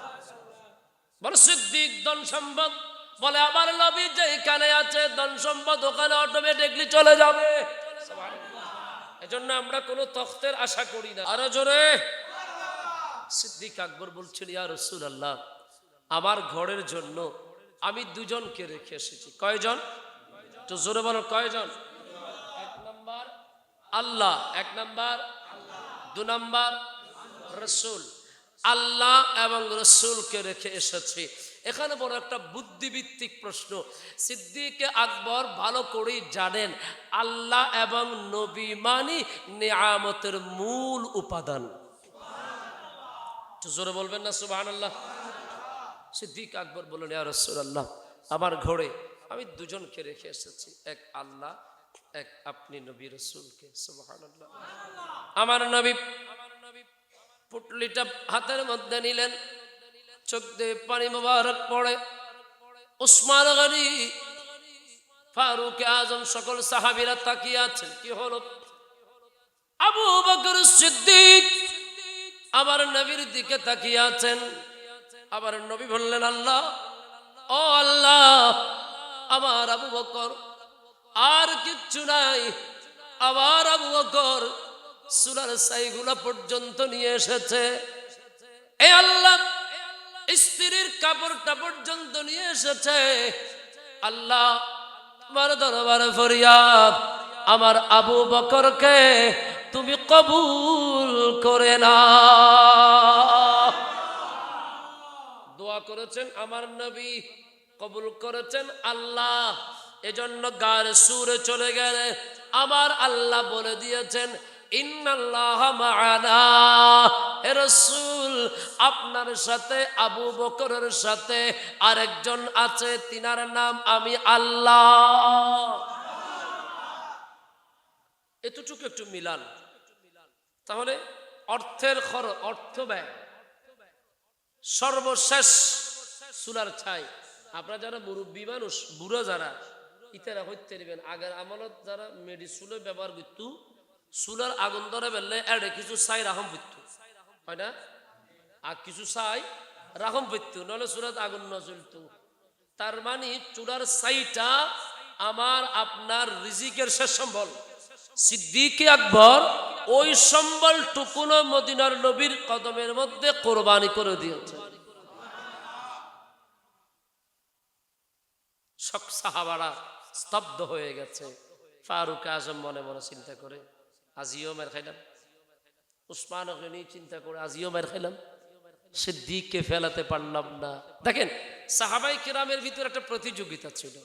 বলে সিদ্দিক, ধন সম্পদ, বলে আমার নবী যেখানে আছে ধন সম্পদ ওখানে অটোমেটিকলি চলে যাবে। এজন্য আমরা কোনো তখতের আশা করি না। আরো জোরে। সিদ্দিক আকবর বলছিল, ইয়া রাসূলুল্লাহ, আমার ঘরের জন্য আমি দুজনকে রেখে এসেছি। কয়জন? তো জোরে বলো কয়জন? এক নাম্বার আল্লাহ, এক নাম্বার, দু নাম্বার রসুল। আল্লাহ এবং রসুলকে রেখে এসেছি। এখানে বড় একটা বুদ্ধিভিত্তিক প্রশ্ন। সিদ্দিক আকবর ভালো করেই জানেন আল্লাহ এবং নবী মানি নিয়ামতের মূল উপাদান। জোরে বলবেন না সুবহানাল্লাহ? সিদ্দিক আকবর বললেন, ইয়া রাসূলুল্লাহ, আমার ঘরে আমি দুজনকে রেখে এসেছি, এক আল্লাহ, এক আপনি নবী রসুলকে। সুবহানাল্লাহ। আমার নবী পুটলিটা হাতের মধ্যে নিলেন, চোখ দিয়ে পানি মোবারক পড়ে। উসমান গনি, ফারুক আজম, সকল সাহাবীরা তাকিয়ে আছেন। কি হলো? আবু বকর সিদ্দিক আমার নবীর দিকে তাকিয়ে আছেন। আবার নবী বললেন, আল্লাহ, ও আল্লাহ, আমার আবু বকর, আর কিচ্ছু নাই। আবার আবু বকর চুলার ছাইগুলা পর্যন্ত নিয়ে এসেছে। এ আল্লাহ, স্ত্রীর কাপড়টা পর্যন্ত নিয়ে এসেছে। আল্লাহ, তোমার দরবারে ফরিয়াদ, আমার আবু বকরকে তুমি কবুল করে না। দোয়া করেছেন আমার নবী, কবুল করেছেন আল্লাহ। এজন্য গার সুরে চলে গেলে আমার আল্লাহ বলে দিয়েছেন, ইন্নাল্লাহা মা'ানা। হে রাসূল, আপনার সাথে আবু বকরের সাথে আরেকজন আছে, তিনার নাম আমি আল্লাহ। এতটুকু একটু মিলান। তাহলে অর্থের খরচ, অর্থ ব্যয় সর্বশেষ চুলার ছাই। আপনারা যারা মুরব্বী মানুষ, বুড়ো যারা, ইতারা হইতে দিবেন, আগের আমলত যারা মেডিসুলে ব্যবহার করত, চুলার আগুন ধরে বেললে এড়ে কিছু ছাই রাখম পড়ত, হয় না? আর কিছু ছাই রাখম পড়ত, নাহলে চুলার আগুন না জ্বলত। তার মানে চুলার ছাইটা আমার আপনার রিজিকের শেষ সম্বল। সিদ্দিক আকবর ওই সম্বল টুকুনো মদিনার নবীর কদমের মধ্যে কোরবানি করে দিয়েছে। সব সাহাবারা স্তব্ধ হয়ে গেছে। ফারুক আজম মনে মনে চিন্তা করে, আজিও মের খাইলাম। উসমান গনি চিন্তা করে, আজিও মের খাইলাম। সিদ্দিককে ফেলাতে পারলাম না। দেখেন, সাহাবাই কিরামের ভিতরে একটা প্রতিযোগিতা ছিল।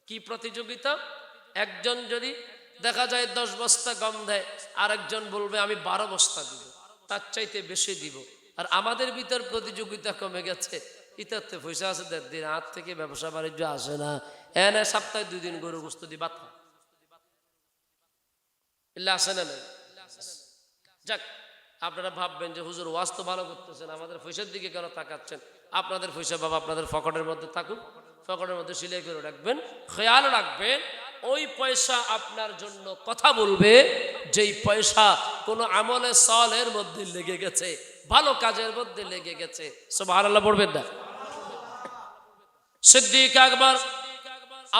কি প্রতিযোগিতা? একজন যদি দেখা যায় 10 বস্তা গম দেয়, আরেকজন বলবে আমি 12 বস্তা দিব, তার চাইতে বেশি দিব। আর আমাদের ভিতর প্রতিযোগিতা কমে গেছে। ইতাতে পয়সা আছে, 1.5 দিন হাত থেকে ব্যবসা বাণিজ্য আসে না, এনে সপ্তাহে 2 দিন গরু গোস্ত দিয়ে ভাত খায়, এগুলো আসে না। যাক, আপনারা ভাববেন যে হুজুর ওয়াজ তো ভালো করতেছেন, আমাদের পয়সার দিকে কেন তাকাচ্ছেন? আপনাদের পয়সা বাবা আপনাদের পকেটের মধ্যে থাকুক, পকেটের মধ্যে সিলাই করে রাখবেন। খেয়াল রাখবেন, ওই পয়সা আপনার জন্য কথা বলবে যেই পয়সা কোনো আমলে সালের মধ্যে লেগে গেছে, ভালো কাজের মধ্যে লেগে গেছে। সুবহানাল্লাহ পড়বেন না? সিদ্দিক আকবর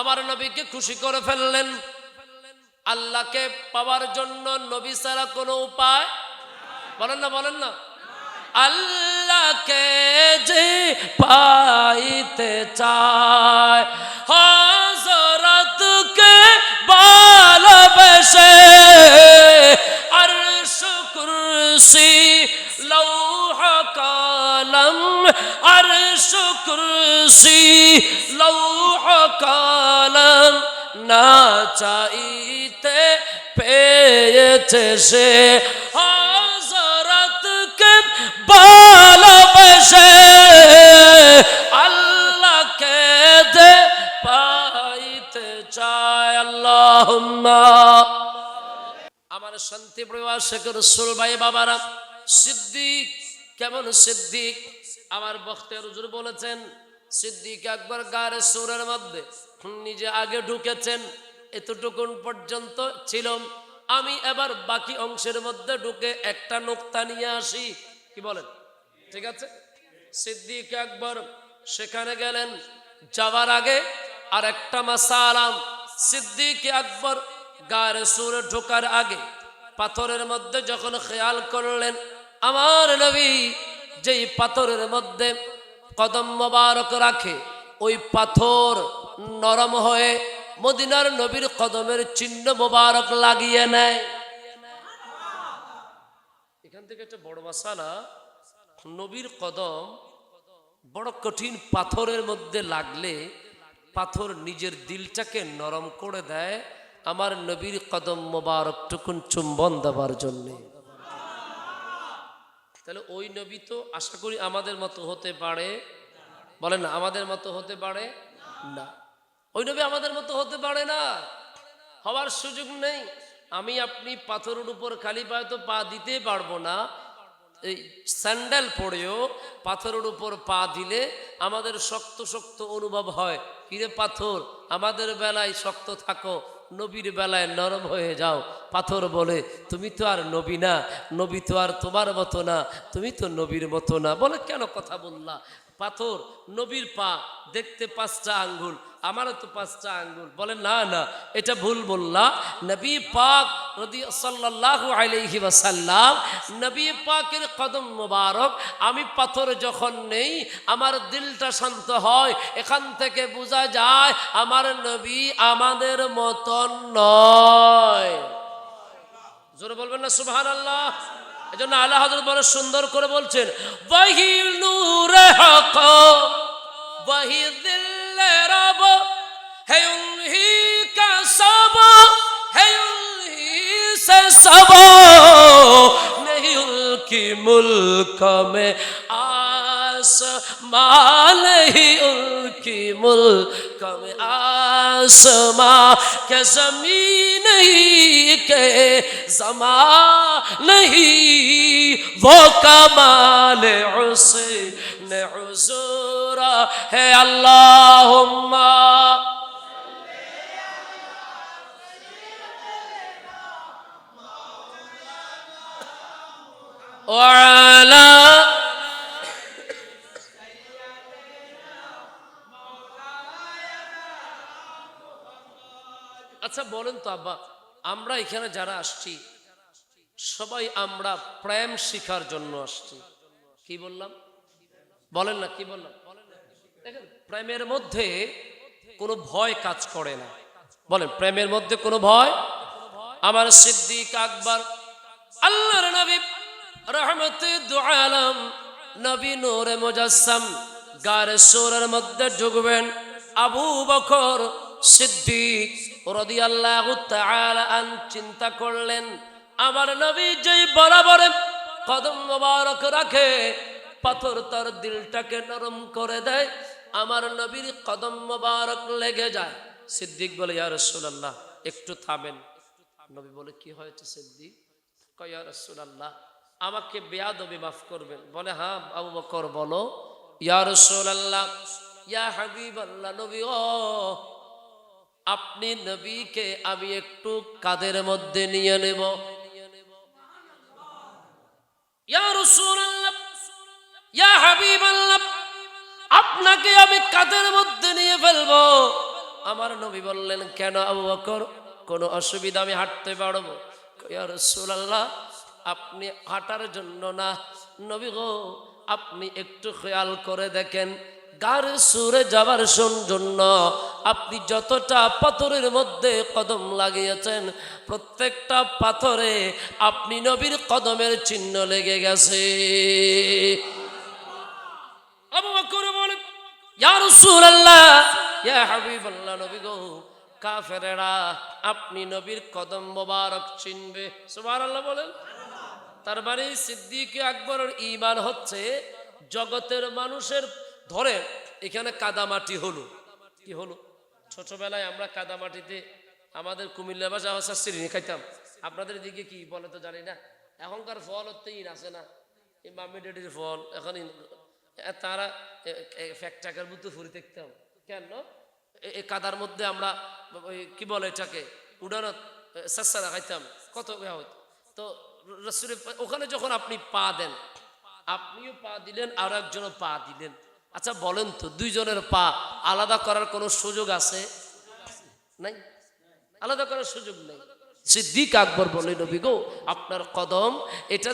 আমার নবীকে খুশি করে ফেললেন। আল্লাহকে পাওয়ার জন্য নবী ছাড়া কোনো উপায়, বলেন না, বলেন না। আল্লাহকে যে পাইতে চায়, হযরতকে ভালোবেসে, আরশ কুরসি লৌহ কলম, আরশ কুরসি লৌহ কলম না চাইতে পেয়েছে সে, হযরতকে ভালোবেসে আল্লাহকে দে পাইতে চায়। আল্লাহুম্মা। আমার শান্তি প্রিয় আশিক রাসূল ভাই বাবারা, সিদ্দিক কেমন সিদ্দিক? আমার বক্তার হুজুর বলেছেন, সিদ্দিক আকবর গারে সুরের মধ্যে নিজে আগে ঢুকেছেন, এতটুকুন পর্যন্ত ছিল। আমি এবার বাকি অংশের মধ্যে ঢুকে একটা নুকতা নিয়ে আসি, কি বলেন? ঠিক আছে? সিদ্দিক আকবর সেখানে গেলেন, যাওয়ার আগে আর একটা মাসালা। সিদ্দিক আকবর গারে সুরে ঢোকার আগে পাথরের মধ্যে যখন খেয়াল করলেন আমার নবী যেই পাথরের মধ্যে কদম মোবারক রাখে, ওই পাথর নরম হয়ে মদিনার নবীর কদমের চিহ্ন মোবারক লাগিয়ে নেয়। এখান থেকে একটা বড় মাসালা, নবীর কদম বড় কঠিন পাথরের মধ্যে লাগলে পাথর নিজের দিলটাকে নরম করে দেয় আমার নবীর কদম মোবারক টুকুন চুম্বন দেওয়ার জন্যে। তাহলে ওই নবী তো আশা করি আমাদের মতো হতে পারে, বলেন না, আমাদের মতো হতে পারে না। ওই নবী আমাদের মতো হতে পারে না, হওয়ার সুযোগ নেই। আমি আপনি পাথরের উপর খালি পায়ে তো পা দিতে পারবো না। এই স্যান্ডেল পরেও পাথরের উপর পা দিলে আমাদের শক্ত শক্ত অনুভব হয়। কিরে পাথর, আমাদের বেলায় শক্ত থাকো, নবীর বেলায় নরম হয়ে যাও। পাথর বলে তুমি তো আর নবী না, নবী তো আর তোমার মতো না, তুমি তো নবীর মতো না। বলে কেন কথা বললা? পাথর নবীর পা দেখতে 5টা আঙ্গুল, আমারও তো 5টা আঙ্গুল। বলে না না, এটা ভুল বললা। নবী পাক সাল্লাল্লাহু আলাইহি ওয়াসাল্লাম, নবী পাকের কদম মোবারক আমি পাথর যখন নেই আমার দিলটা শান্ত হয়। এখান থেকে বোঝা যায় আমার নবী আমাদের মতন নয়। জোরে বলবেন না সুবহানাল্লাহ। এজন্য আলা হযরত বড় সুন্দর করে বলছেন, ওয়াহি নূরে হক ওয়াহি দিলে রব হে উনহি কা সব হে উনহি সে সব नहीं उनकी मुल्क में आसमां नहीं उनकी मुल्क में आसमां के जमीन नहीं के जमा नहीं वो कमाल हुस्न हुजूर है। अल्लाहुम्मा ওয়ালা। আচ্ছা বলেন তো আব্বা, আমরা এখানে যারা আসছি সবাই আমরা প্রেম শিখার জন্য আসছি। কি বললাম? বলেন না, কি বললাম? দেখেন, প্রেমের মধ্যে কোনো ভয় কাজ করে না। বলেন, প্রেমের মধ্যে কোনো ভয়। আমার সিদ্দিক আকবর আল্লাহর নবী রহমতে দু আলম নবী নূরে মুজাসসাম গারে সূরার মধ্যে ঢুকবেন। আবু বকর সিদ্দিক রাদিয়াল্লাহু তাআলা আন চিন্তা করলেন, আমার নবী যেই বরাবর কদম মোবারক রাখে পাথর তার দিলটাকে নরম করে দেয়, আমার নবীর কদম মোবারক লেগে যায়। সিদ্দিক বলে, ইয়া রাসূলুল্লাহ একটু থামেন। নবী বলে, কি হয়েছে সিদ্দিক? কয়, ইয়া রাসূলুল্লাহ আমাকে বেয়াদবি মাফ করবেন। বলে, হ্যাঁ আবু বকর বলো। ইয়া রাসূলুল্লাহ ইয়া হাবিবাল্লাহ, নবী ও আপনি নবীকে আমি একটু কাঁধের মধ্যে নিয়ে নেব। ইয়া রাসূলুল্লাহ ইয়া হাবিবাল্লাহ আপনাকে আমি কাঁধের মধ্যে নিয়ে ফেলবো। আমার নবী বললেন, কেন আবু বকর? কোনো অসুবিধা, আমি হাঁটতে পারবো। ইয়া রাসূলুল্লাহ আপনি হাঁটার জন্য না, নবী গো আপনি একটু খেয়াল করে দেখেন, গারে সুরে যাবার জন্য আপনি যতটা পাথরের মধ্যে কদম লাগিয়েছেন প্রত্যেকটা পাথরে আপনি নবীর কদমের চিহ্ন লেগে গেছে। আবু বকর বলেন, ইয়া রাসূলুল্লাহ ইয়া হাবিবাল্লাহ, নবী গো কাফেরেরা আপনি নবীর কদম মোবারক চিনবে। সুবহানাল্লাহ বলেন। তার মানে সিদ্দিক আকবরের ঈমান হচ্ছে জগতের মানুষের। ধরে এখানে কাদামাটি হলো, কি হলো? ছোটবেলায় আমরা কাদামাটিতে আমাদের কুমিল্লা ভাষা চিনি খাইতাম। আপনাদের দিকে কি বলে তো জানি না। এখনকার ফল হচ্ছে ইন আছে না, এই মাম্মি ডেডির ফল। এখন তারা ফ্যাক্টাকার মতো ফুরি দেখতাম। কেন? এই কাদার মধ্যে আমরা কি বলে এটাকে উড়ানো সাসারা খাইতাম, কত হতো। তো রাসূলের ওখানে যখন আপনি পা দেন, আপনিও পা দিলেন আর একজনও পা দিলেন। আচ্ছা বলেন তো, দুইজনের পা আলাদা করার কোনো সুযোগ আছে? নাই, আলাদা করার সুযোগ নেই। সিদ্দিক আকবর বলে, নবী গো আপনার কদম এটা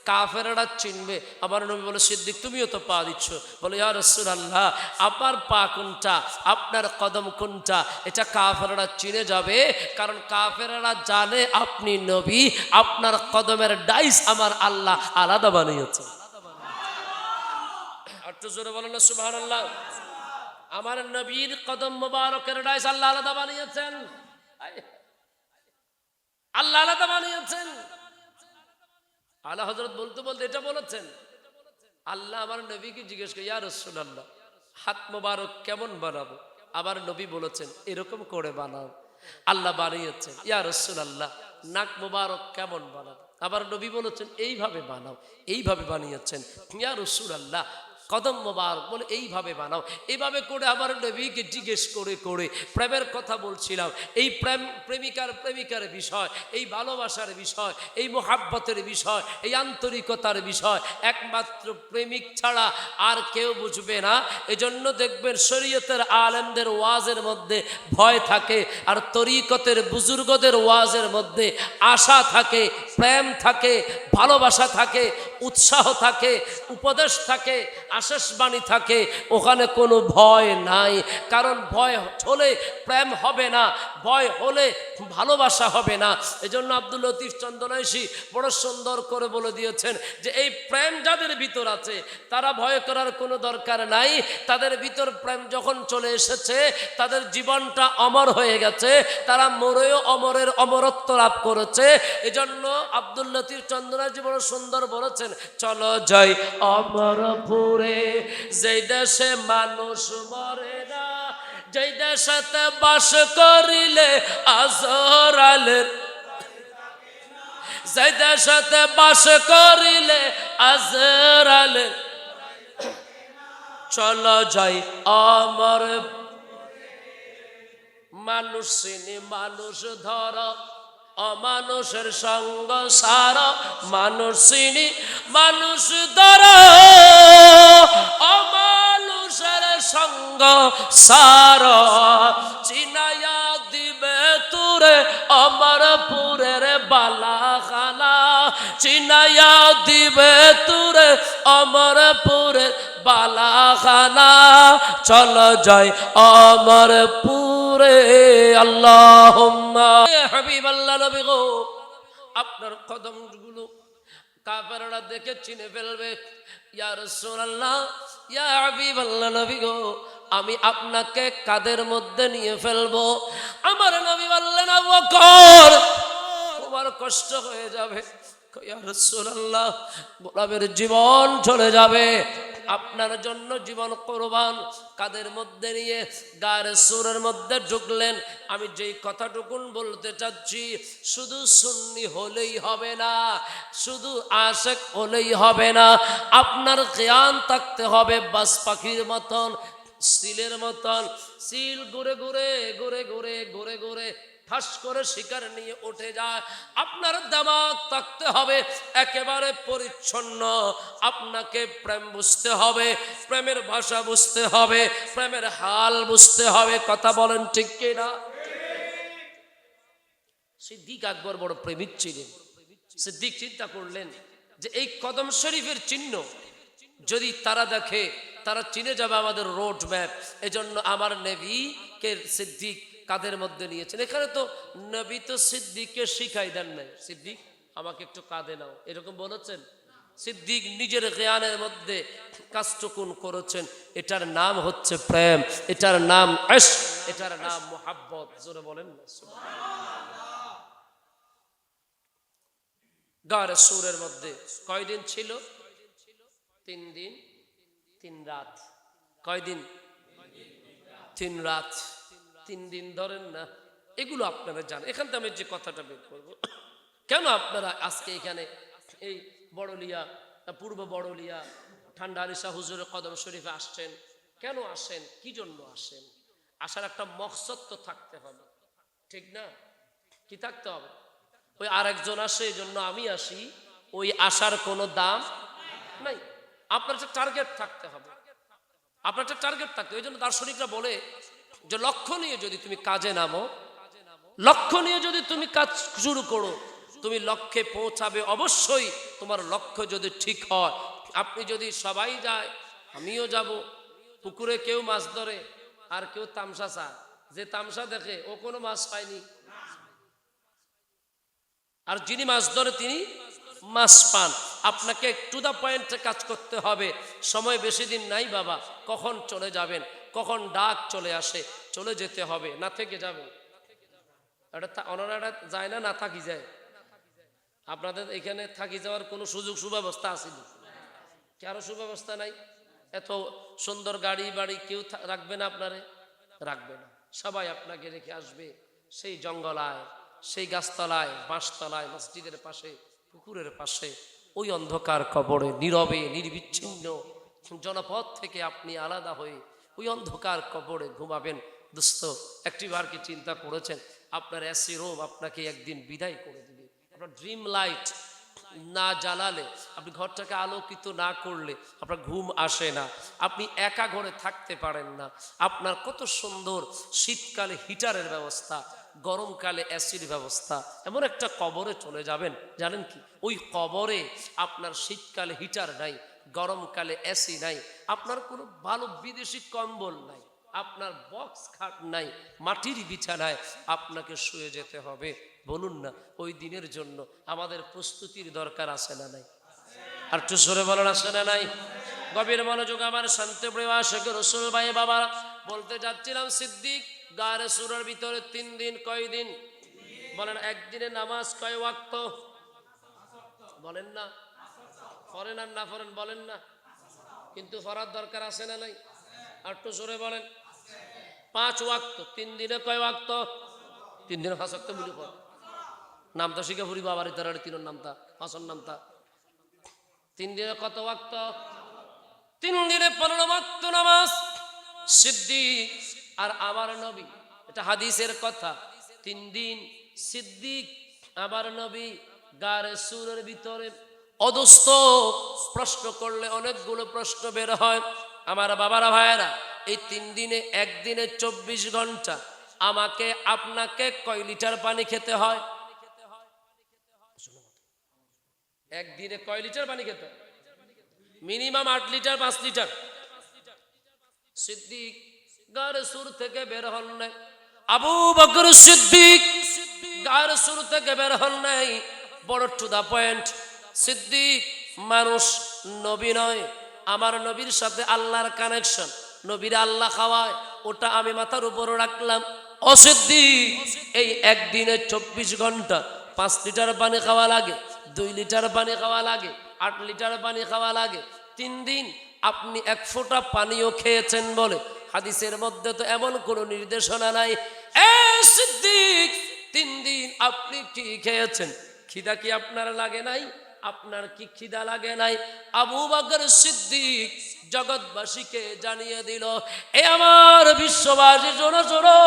কাফেররা চিনবে। আমার নবী বলে, সিদ্দিক তুমিও তো পা দিচ্ছ। বলে, ইয়া রাসূলুল্লাহ, আপনার পা কোনটা, আপনার কদম কোনটা, এটা কাফেররা চিনে যাবে, কারণ কাফেররা জানে আপনি নবী, আপনার কদমের ডাইস আমার আল্লাহ আলাদা বানিয়েছে। একটু জোরে বলেন না সুবহানাল্লাহ। আমার নবীর কদম মোবারকের ডাইস আল্লাহ আলাদা বানিয়েছেন, আল্লাহ আলাদা বানিয়েছেন। আলা হযরত বলতে বলতে এটা বলেছেন, আল্লাহ আমার নবীকে জিজ্ঞেস করে, ইয়া রাসূলুল্লাহ, হাত মোবারক কেমন বানাবো? আবার নবী বলেছেন, এরকম করে বানাও। আল্লাহ বানিয়েছেন, ইয়া রাসূলুল্লাহ, নাক মোবারক কেমন বানাবো? আবার নবী বলেছেন, এইভাবে বানাও। এইভাবে বানিয়েছেন। ইয়া রাসূলুল্লাহ, কদম মোবারক বলে এইভাবে বানাও। এইভাবে করে আমার নবীকে জিজ্ঞেস করে করে প্রেমের কথা বলছিলাম। এই প্রেমিকার বিষয়, এই ভালোবাসার বিষয়, এই মোহাব্বতের বিষয়, এই আন্তরিকতার বিষয় একমাত্র প্রেমিক ছাড়া আর কেউ বুঝবে না। এজন্য দেখবেন শরীয়তের আলেমদের ওয়াজের মধ্যে ভয় থাকে, আর তরিকতের বুজুর্গদের ওয়াজের মধ্যে আশা থাকে, প্রেম থাকে, ভালোবাসা থাকে, উৎসাহ থাকে, উপদেশ থাকে, আশাসবাণী থাকে। ওখানে কোনো ভয় নাই, কারণ ভয় হলে প্রেম হবে না, ভয় হলে ভালোবাসা হবে না। এজন্য আব্দুল লতিফ চন্দনাইশী বড় সুন্দর করে বলে দিয়েছেন যে এই প্রেম যাদের ভিতর আছে তারা ভয় করার কোনো দরকার নাই। তাদের ভিতর প্রেম যখন চলে এসেছে, তাদের জীবনটা অমর হয়ে গেছে, তারা মরেও অমরের অমরত্ব লাভ করেছে। এজন্য আব্দুল লতিফ চন্দনাইশী বড় সুন্দর বলেছেন, চলো যাই অমরপুরে, যেই দেশে মানুষ মরে না, যেই দেশেতে বাস করিলে আজরাইলের, যেই দেশেতে বাস করিলে আজরাইলের, চলো যাই অমর। মানুষ চিনি মানুষ ধর, অমানুষের সঙ্গ সার, মানুষ চিনি মানুষ ধর, অমানুষের সঙ্গ সার, চিনাইয়া দিবে তুরে অমরপুরের বালাখানা, চিনাইয়া দিবে তুরে অমরপুরের বালাখানা, চলো যাই অমরপুরে। আল্লাহুম্মা হাবিবাল্লাহ, নবী গো, আপনার কদমগুলো কাফেররা দেখে চিনে ফেলবে। ইয়া রাসূলুল্লাহ, ইয়া হাবিবাল্লাহ, নবী গো, আমি আপনাকে কাদের মধ্যে নিয়ে ফেলবো? আমার নবী বললেন, আবু বকর, তোমার কষ্ট হয়ে যাবে। ইয়া রাসূলুল্লাহ, গোলামের জীবন চলে যাবে, আপনার জন্য জীবন কোরবান। কাদের মধ্যে নিয়ে? গায়ের সুরের মধ্যে ঢুকলেন। আমি যেই কথাটুকুন বলতে চাচ্ছি, শুধু সুন্নি হলেই হবে না, শুধু আশেক হলেই হবে না, আপনার জ্ঞান থাকতে হবে বাস পাখির মতন, সিলের মতন। সিল ঘুরে ঘুরে ঘুরে ঘুরে ঘুরে ঘুরে ঠাস করে শিকার নিয়ে উঠে যায়। আপনার দিমাগ থাকতে হবে একেবারে পরিচ্ছন্ন। আপনাকে প্রেম বুঝতে হবে, প্রেমের ভাষা বুঝতে হবে, প্রেমের হাল বুঝতে হবে। কথা বলেন ঠিক কিনা? সিদ্দিক আকবর বড় প্রেমিক ছিলেন। সিদ্দিক চিন্তা করলেন যে এই কদম শরীফের চিহ্ন যদি তারা দেখে, তারা চিনে যাবে আমাদের রোড ম্যাপ। এজন্য আমার নবীকে সিদ্দিক কাদের মধ্যে নিয়েছেন। এখানে তো নবী তো সিদ্দিককে শিখাই দেন নাই, সিদ্দিক আমাকে একটু কাঁধে নাও, এরকম বলেছেন? সিদ্দিক নিজের জ্ঞানের মধ্যে কাজটুকুন করেছেন। এটার নাম হচ্ছে প্রেম, এটার নাম ইশক, এটার নাম মুহাব্বত। জোরে বলেন না সুবহানাল্লাহ। গারে সুরের মধ্যে কয়দিন ছিল? 3 দিন 3 রাত। কয়দিন? 3 রাত। 3 দিন ধরেন না, এগুলো আপনারা জানেন। এখান থেকে আমি যে কথাটা বের করব, কেন আপনারা আজকে এখানে এই বড়লিয়া, পূর্ব বড়লিয়া ঠান্ডা আলিশা হুজুরের কদম শরীফে আসছেন? কেন আসেন? কি জন্য আসেন? আসার একটা মকসদ তো থাকতে হবে, ঠিক না? কি থাকতে হবে? ওই আরেকজন আসে এই জন্য আমি আসি, ওই আসার কোনো দাম নাই। আপনার একটা টার্গেট থাকতে হবে, আপনার একটা টার্গেট থাকতে। ওই জন্য দার্শনিকরা বলে যে লক্ষ্য নিয়ে যদি তুমি কাজে নামো, লক্ষ্য নিয়ে যদি তুমি কাজ শুরু করো, তুমি লক্ষ্যে পৌঁছাবে অবশ্যই। তোমার লক্ষ্য যদি ঠিক হয়, আপনি যদি সবাই যায়, আমিও যাব, পুকুরে কেউ মাছ ধরে আর কেউ তামসা চায়, যে তামসা দেখে ও কোনো মাছ পায়নি, আর যিনি মাছ ধরে তিনি মাছ পান। আপনাকে টু দা পয়েন্টে কাজ করতে হবে। সময় বেশি দিন নাই বাবা, কখন চলে যাবেন, কখন ডাক চলে আসে, চলে যেতে হবে, না থেকে যাবেন। ওনারা যায় না, না থাকি যায়। আপনাদের এখানে থাকি যাওয়ার কোনো সুযোগ সুব্যবস্থা আসেনি, কারো সুব্যবস্থা নাই। এত সুন্দর গাড়ি বাড়ি কেউ রাখবে না, আপনারে রাখবে না। সবাই আপনাকে রেখে আসবে সেই জঙ্গলায়, সেই গাছতলায়, বাঁশতলায়, মসজিদের পাশে, পুকুরের পাশে, ওই অন্ধকার কবরে নীরবে নির্বিচ্ছিন্ন জনপদ থেকে আপনি আলাদা হয়ে ওই অন্ধকার কবরে ঘুমাবেন। দোস্ত, একটিবার কি চিন্তা করেছেন আপনার এসি রুম আপনাকে একদিন বিদায় করে দিবে? আপনার ড্রিম লাইট না জ্বালালে, আপনি ঘরটাকে আলোকিত না করলে আপনার ঘুম আসে না, আপনি একা ঘরে থাকতে পারেন না। আপনার কত সুন্দর শীতকালে হিটারের ব্যবস্থা, গরমকালে এসির ব্যবস্থা। এমন একটা কবরে চলে যাবেন, জানেন কি, ওই কবরে আপনার শীতকালে হিটার নাই, গরমকালে এসি নাই, আপনার কোনো ভালো বিদেশি কম্বল নাই, আপনার বক্স খাট নাই, মাটির বিছানায় আপনাকে শুয়ে যেতে হবে। বলুন না, ওই দিনের জন্য আমাদের প্রস্তুতির দরকার আছে না নাই? আর একটু সরে বলেন, আছে না নাই? গভীর মনোযোগ আমার শান্তিপ্রিয় আশিক রাসূল ভাই বাবা, বলতে যাচ্ছিলাম সিদ্দিক গারে সুরের ভিতরে 3 দিন, কয় দিন বলেন? একদিনে নামাজ কয় ওয়াক্ত বলেন না? পড়েন আর না পড়েন বলেন না, কিন্তু পড়ার দরকার আছে না নাই? আর একটু জোরে বলেন। 5 ওয়াক্ত। 3 দিনে কয় ওয়াক্ত? 3 দিনে 5 ওয়াক্ত মিলে পড়। নামটা শিখে ফুরি বাবার ইতার তিনের নামটা, হাসন নামটা। 3 দিনে কত ওয়াক্ত? 3 দিনে 15 ওয়াক্ত নামাজ। সিদ্দিক আর আমার নবী, এটা হাদিসের কথা। 3 দিন সিদ্দিক আমার নবী গারে সুরের ভিতরে অদস্ত। প্রশ্ন করলে অনেকগুলো প্রশ্ন বের হয়। আমার বাবারা ভাইয়েরা, এই 3 দিনে, একদিনে 24 ঘন্টা আমাকে আপনাকে কয় লিটার পানি খেতে হয়? একদিনে কয় লিটার পানি খেতে হয়? Minimum 8 litre, 5 litre. সিদ্দিক গারে সুর থেকে বের হন নাই। আবু বকর সিদ্দিক গারে সুর থেকে বের হন নাই। বড় টু দা পয়েন্ট। সিদ্দিক মানুষ, নবী নয়। আমার নবীর সাথে আল্লাহর কানেকশন, নবীর আল্লাহ খাওয়ায়, ওটা আমি মাথার উপরে রাখলাম। ও সিদ্দিক, এই একদিনে 24 ঘন্টা 5 লিটার পানি খাওয়া লাগে, 2 লিটার পানি খাওয়া লাগে, 8 লিটার পানি খাওয়া লাগে। 3 দিন আপনি 1 ফোঁটা পানিও খেয়েছেন বলে হাদিসের মধ্যে তো এমন কোনো নির্দেশনা নাই। এ সিদ্দিক, 3 দিন আপনি কি খেয়েছেন? খিদা কি আপনার লাগে নাই? আপনার কি খিদা লাগে নাই? আবু বকর সিদ্দিক জগৎবাসীকে জানিয়ে দিল, এ আমার বিশ্ববাসী শোনো শোনো।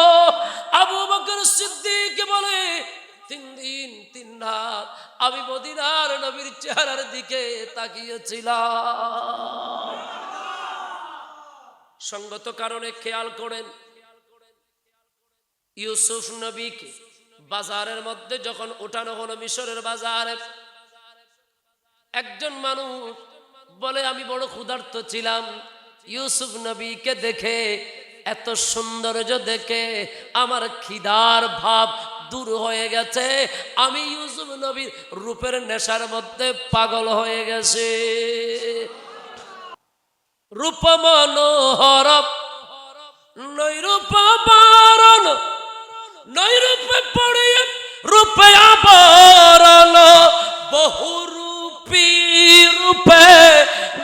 আবু বকর সিদ্দিক বলে, 3 দিন 3 রাত আমি মদিনার নবীর চেহারার দিকে তাকিয়েছিলাম। সঙ্গত কারণে খেয়াল করেন, ইউসুফ নবীকে বাজারের মধ্যে যখন ওঠানো হলো, মিশরের বাজারে, একজন মানুষ বলে, আমি বড় ক্ষুধার্ত ছিলাম, ইউসুফ নবীকে দেখে, এত সৌন্দর্য দেখে আমার খিদার ভাব দূর হয়ে গেছে, আমি ইউসুফ নবীর রূপের নেশার মধ্যে পাগল হয়ে গেছে। রূপ মনোহর নৈরূপ বারণ, নৈরূপে পড়িয়ে রূপে আবরণ, বহুরূপী রূপে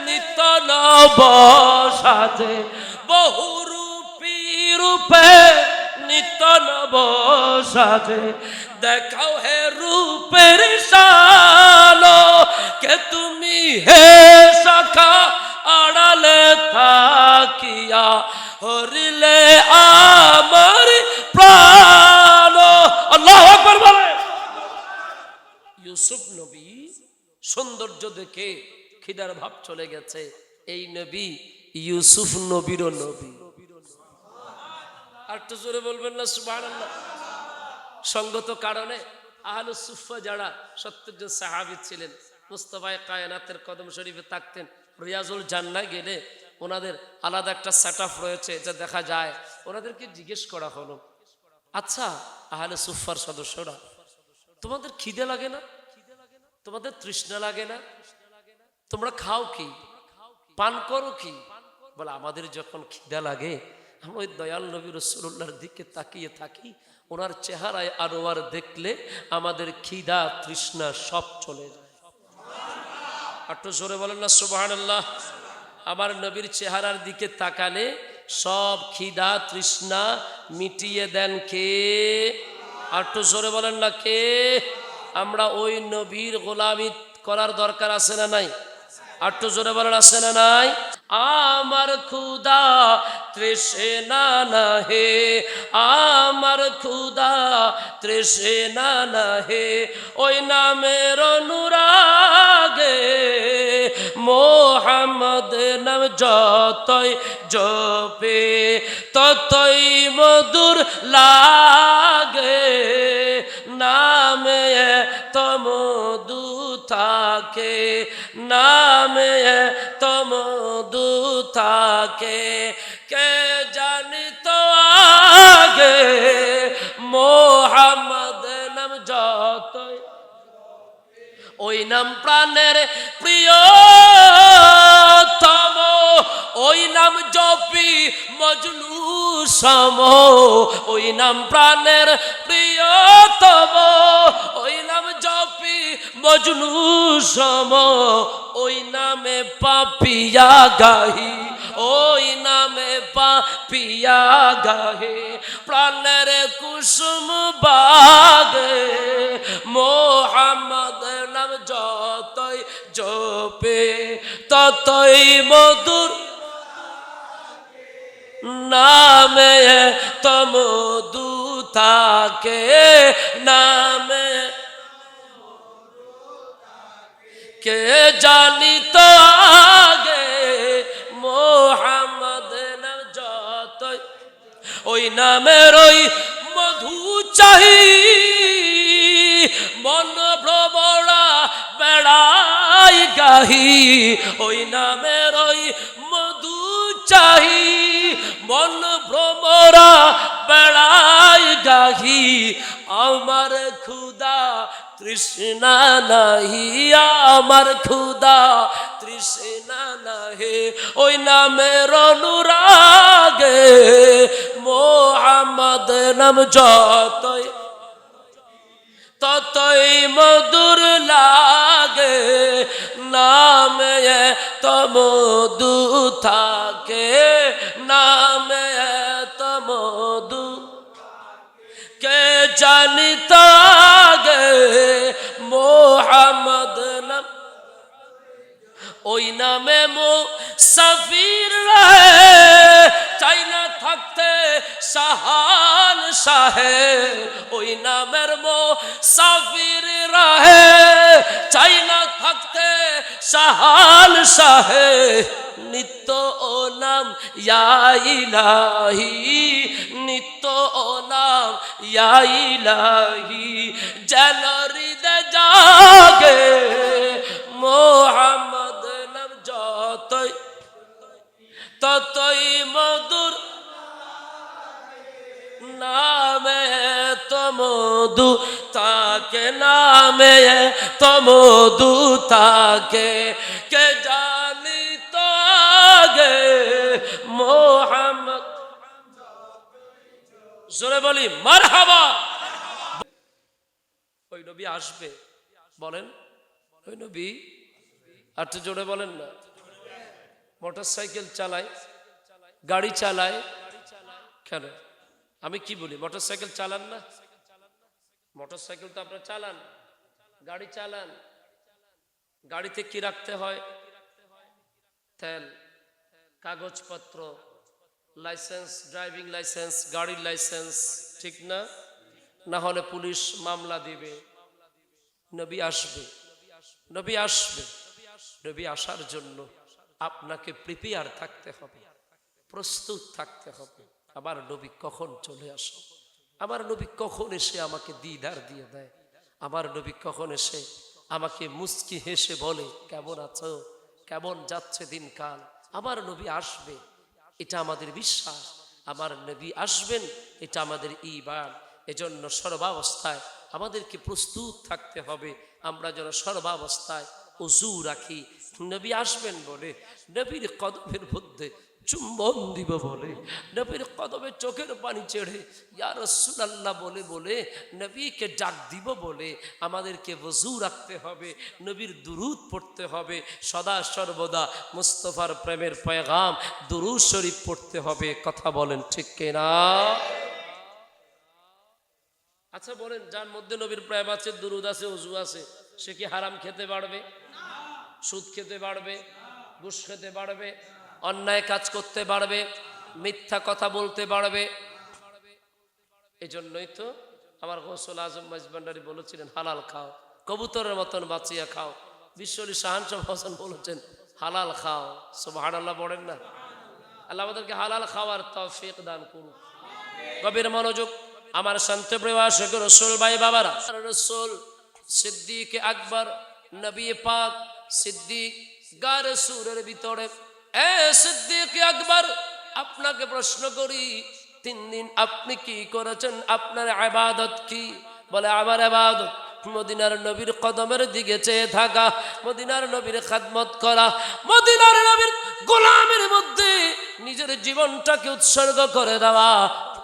নিত নব সাজে, বহুরূপী রূপে নিত নব সাজে, দেখাও হে রূপের শালো, কে তুমি হে শাখা আড়ালে থাকিয়া হরিলে আমার প্রাণ। আল্লাহু আকবার বলে। ইউসুফ নবী সৌন্দর্য দেখে খিদার ভাব চলে গেছে। এই নবী ইউসুফ নবীরও নবী। আর একটু জোরে বলবেন না সুবহানাল্লাহ। সঙ্গত কারণে আহলুস সুফা যারা 70 জন সাহাবী ছিলেন, মুস্তাফায়ে কায়নাতের কদম শরীফে থাকতেন, রিয়াজুল জান্নাহ গেলে ওনাদের আলাদা একটা সেটআপ রয়েছে যা দেখা যায়। ওনাদেরকে জিজ্ঞেস করা হলো, আচ্ছা আহলে সুফার সদস্যরা, তোমাদের খিদে লাগে না? তোমাদের তৃষ্ণা লাগে না? তোমরা খাও কি, পান করো কি? বলে আমাদের যখন খিদা লাগে আমরা ওই দয়াল নবী রাসূলুল্লাহর দিকে তাকিয়ে থাকি, ওনার চেহারায় আনোয়ার দেখলে আমাদের খিদা তৃষ্ণা সব চলে যায়। একটু জোরে বলেন না সুবহানাল্লাহ। আমার নবীর চেহারার দিকে তাকালে সব খিদা তৃষ্ণা মিটিয়ে দেন কে? একটু জোরে বলেন না কে? আমরা ওই নবীর গোলামি করার দরকার আছে না নাই? একটু জোরে বলেন আছে না নাই? আমার ক্ষুধা তৃষ্ণা নাহে, আমার ক্ষুধা তৃষ্ণা নাহে, ওই নামের অনুরাগে মোহাম্মদ নাম যতই জপে ততই মধুর লাগে, নামে তো মধু থাকে, নামে তো মধু থাকে, কে জানি তো আগে মোহাম্মদ নাম যতই, ওই নাম প্রাণের প্রিয়তম, ওই নাম জপি মজনু সম, ওই নাম প্রাণের প্রিয়তম, ওই নাম জপি মজনু সম, ওই নামে পাপিয়া গাহি, ওই নামে পাপিয়া গাহে, প্রাণের কুসুম বাগে মোহাম্মদ নাম যতই জপে ততই মধুর, নামে তো মধু থাকে, নামে কে জানি তো আগে মোহাম্মদ নাম যতই, ওই নামের ওই মধু চাহি মন ভ্রমরা বেড়াই গাহি, ওই নামের ওই মধু চাহি মন ভ্রমরা বেড়াই গাহি, আমার ক্ষুধা তৃষ্ণা নাহি, আমার ক্ষুধা তৃষ্ণা নাহি, ওই নামের অনুরাগে মোহাম্মদ নাম যতই ততই মধুর লাগে, নামে তো মধু থাকে, নামে তো মধু, কে জানি তো আগে মোহাম্মদ নাম, ওই নামে মুসাফির রহে চাই না থাকতে শাহান শাহে, ওই নামের মুসাফির রহে চাই না থাকতে শাহান শাহে, নিত্য ও নাম ইয়া ইলাহি, নিত্য ও নাম ইয়া ইলাহি, যেন হৃদয় জাগে মোহাম্মদ নাম যতই ততই মধুর, নামে তো মধু তাকে, নামে তো মধু তাকে, কে জানি তো আগে মোহাম্মদ, জোরে বলি মারহাবা। ওই নবী আসবে, বলেন ওই নবী, আর তো জোরে বলেন না। মোটর সাইকেল চালায়, গাড়ি চালায়, কেন আমি কি বলি মোটর সাইকেল চালান না? মোটর সাইকেল তো আপনারা চালান, গাড়ি চালান, গাড়িতে কি রাখতে হয়? তেল, কাগজপত্র, লাইসেন্স, ড্রাইভিং লাইসেন্স, গাড়ির লাইসেন্স, ঠিক না? না হলে পুলিশ মামলা দিবে। নবী আসবে, নবী আসবে, নবী আসার জন্য আপনাকে প্রিপেয়ার থাকতে হবে, প্রস্তুত থাকতে হবে। আমার নবী কখন চলে আসে, আমার নবী কখন এসে আমাকে দিদার দিয়ে দেয়, আমার নবী কখন এসে আমাকে মুস্কি হেসে বলে, কেমন আছো, কেমন যাচ্ছে দিনকাল। আমার নবী আসবে, এটা আমাদের বিশ্বাস। আমার নবী আসবেন, এটা আমাদের ঈমান। এজন্য সর্বাবস্থায় আমাদেরকে প্রস্তুত থাকতে হবে। আমরা যেন সর্বাবস্থায় ওযু রাখি, নবী আসবেন বলে, নবীর কদমের মধ্যে চুম্বন দিব বলে, নবীর কদমে চোখের পানি ছেড়ে ইয়া রাসূলুল্লাহ বলে বলে নবীকে ডাক দিব বলে আমাদেরকে ওযু রাখতে হবে, নবীর দুরূদ পড়তে হবে, সদা সর্বদা মুস্তাফার প্রেমের পয়গাম দুরূদ শরীফ পড়তে হবে। কথা বলেন ঠিক কিনা? আচ্ছা বলেন, যার মধ্যে নবীর প্রেম আছে, দুরূদ আছে, ওযু আছে, সে কি হারাম খেতে পারবে? সুদ খেতে পারবে? ঘুষ খেতে পারবে? অন্যায় কাজ করতে পারবে? মিথ্যা কথা বলতে পারবে? এই জন্যই তো আমার গৌসুল আজম মাইজভান্ডারী বলেছিলেন, হালাল খাও, কবুতরের মতন বাঁচিয়া খাও। বিশ্বলি শাহানশাহ হাসান বলেছেন, হালাল খাও। সুবহানাল্লাহ বলেন না? আল্লাহ আমাদেরকে হালাল খাওয়ার তৌফিক দান করুন। গভীর মনোযোগ। আমার শান্তপ্রিয় আশিক রাসূল ভাই বাবারা, রাসূল সিদ্দিক আকবর নবী পাক সিদ্দিক গারে সুরের ভিতরে, এ সিদ্দিক আকবর, আপনাকে প্রশ্ন করি, 3 দিন আপনি কি করেছেন? আপনার ইবাদত কি? বলে, আমার ইবাদত মদিনার নবীর কদমের দিকে চেয়ে থাকা, মদিনার নবীর খেদমত করা, মদিনার নবীর গোলামের মধ্যে নিজের জীবনটাকে উৎসর্গ করে দেওয়া।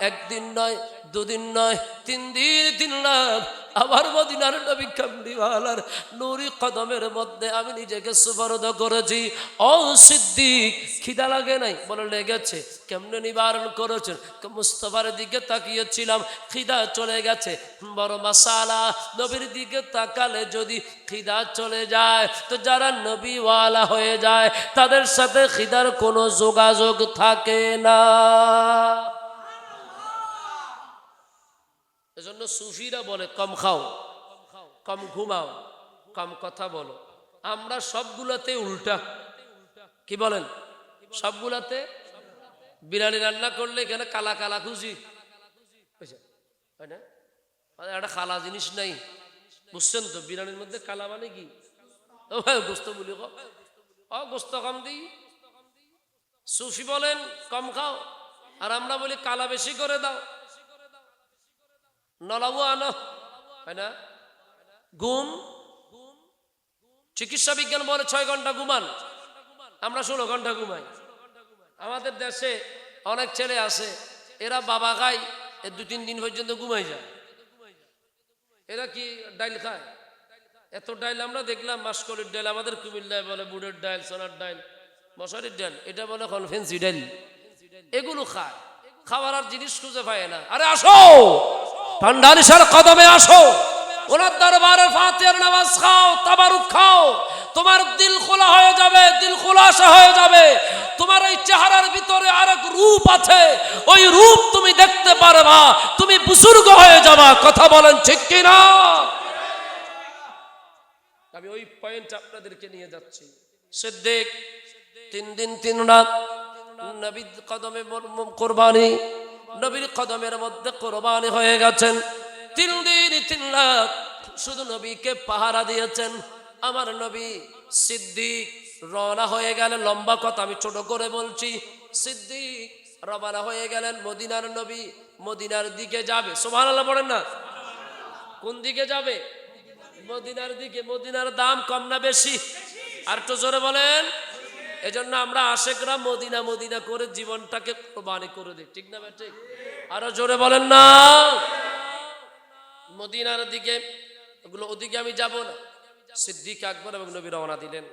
একদিন নয়, 2 দিন নয়, 3 দিন 3 রাত আবার মদিনার নবী কামলিওয়ালার নূরি কদমের মধ্যে আমি নিজেকে সুপর্দ করেছি। ও সিদ্দিক, খিদা লাগে নাই? বলে, লেগেছে। কেমনে নিবারণ করেছেন? মুস্তাফার দিকে তাকিয়েছিলাম, খিদা চলে গেছে। বড় মাসালা, নবীর দিকে তাকালে যদি খিদা চলে যায় তো যারা নবীওয়ালা হয়ে যায় তাদের সাথে খিদার কোনো যোগাযোগ থাকে না। এজন্য সুফিরা বলে, কম খাও, কম ঘুমাও, কম কথা বলো। আমরা সবগুলাতে উল্টা। কি বলেন? সবগুলাতে বিরিয়ানি রান্না করলে এখানে কালা কালা খুঁজি, না? একটা কালা জিনিস নাই, বুঝছেন তো? বিরিয়ানির মধ্যে কালা মানে কি? ও ভাই গোস্ত বলি, গোস্ত কম দিই। সুফি বলেন কম খাও, আর আমরা বলি কালা বেশি করে দাও। নলাবু আনো, হয় না? ঘুম, চিকিৎসা বিজ্ঞান বলে 6 ঘন্টা ঘুমান, আমরা 16 ঘন্টা ঘুমাই। আমাদের দেশে অনেক ছেলে আছে, এরা বাবা খায়, 2-3 দিন পর্যন্ত ঘুমাই যায়। এরা কি ডাইল খায়? এত ডাইল আমরা দেখলাম, মাসকলির ডাইল, আমাদের কুমিল্লায় বলে বুড়ের ডাইল, সোনার ডাইল, মশারির ডাইল, এটা বলে কনফেন্সি ডাইল। এগুলো খায়, খাওয়ার আর জিনিস খুঁজে পায় না। আরে আসো, ভান্ডারিশার কদমে আসো, ওনার দরবারে ফাতিহার নামাজ খাও, তাবারুক খাও, তোমার দিল খোলা হয়ে যাবে, দিল খোলাসা হয়ে যাবে। তোমার এই চেহারার ভিতরে আরেক রূপ আছে, ওই রূপ তুমি দেখতে পারবা, তুমি বুজুর্গ হয়ে যাবা। কথা বলেন ঠিক কিনা? আমি ওই পয়েন্ট আপনাদেরকে নিয়ে যাচ্ছি। সিদ্দিক 3 দিন 3 রাত নবীর কদমে কুরবানি, নবীর কদমের মধ্যে কুরবানি হয়ে গেছেন। 3 দিন 3 রাত শুধু নবীকে পাহারা দিয়েছেন। আমার নবী সিদ্দিক রওনা হয়ে গেলেন। লম্বা কথা আমি ছোট করে বলছি। সিদ্দিক রওনা হয়ে গেলেন, মদিনার নবী মদিনার দিকে যাবে। সুবহানাল্লাহ পড়েন না? কোন দিকে যাবে? মদিনার দিকে। মদিনার দাম কম না বেশি? আর একটু জোরে বলেন। এজন্য আমরা আশেকরা মদিনা মদিনা করে জীবনটাকে কুরবানি করে দিই, ঠিক না? ঠিক। আরো জোরে বলেন না। মদিনার দিকে, ওগুলো ওদিকে আমি যাব না। সিদ্দিক আকবর এবং নবী রওনা দিলেন,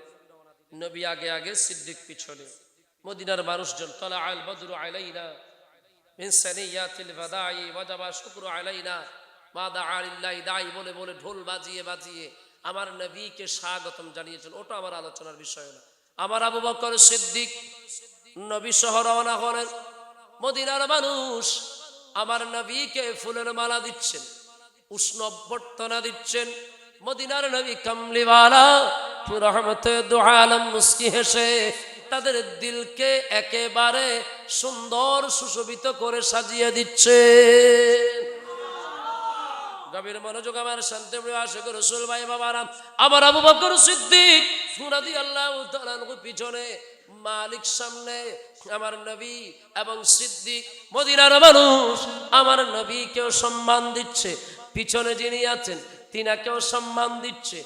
নবী আগে আগে, সিদ্দিক পিছনে। মদিনার মানুষজন, তালা আল বদরু আলাইনা মিন সানিয়াতিল ওয়াদাই ওয়াজাবা শুকরু আলাইনা মা দাআ লিল্লাহি দাঈ বলে বলে ঢোল বাজিয়ে বাজিয়ে আমার নবীকে স্বাগতম জানিয়েছেন। ওটা আমার আলোচনার বিষয় না। আমার আবু বকর সিদ্দিক নবী সহ রওনা হলেন। মদিনার মানুষ আমার নবীকে ফুলের মালা দিচ্ছেন, উষ্ণ অভ্যর্থনা দিচ্ছেন। মদিনার নবী কামলিওয়ালা রহমতে দু আলম মুস্কি হেসে তাদের দিলকে একেবারে সুন্দর সুশোভিত করে সাজিয়ে দিচ্ছে। গভীর মনোযোগ আমার শান্তি প্রিয় আশিক রাসূল ভাই বাবারা, আমার আবু বকর সিদ্দিক রাদিয়াল্লাহু তাআলা পিছনে, মালিক সামনে, আমার নবী এবং সিদ্দিক মদিনার মানুষ আমার নবীকেও সম্মান দিচ্ছে, পিছনে যিনি আছেন তিনাকেও সম্মান দিচ্ছে,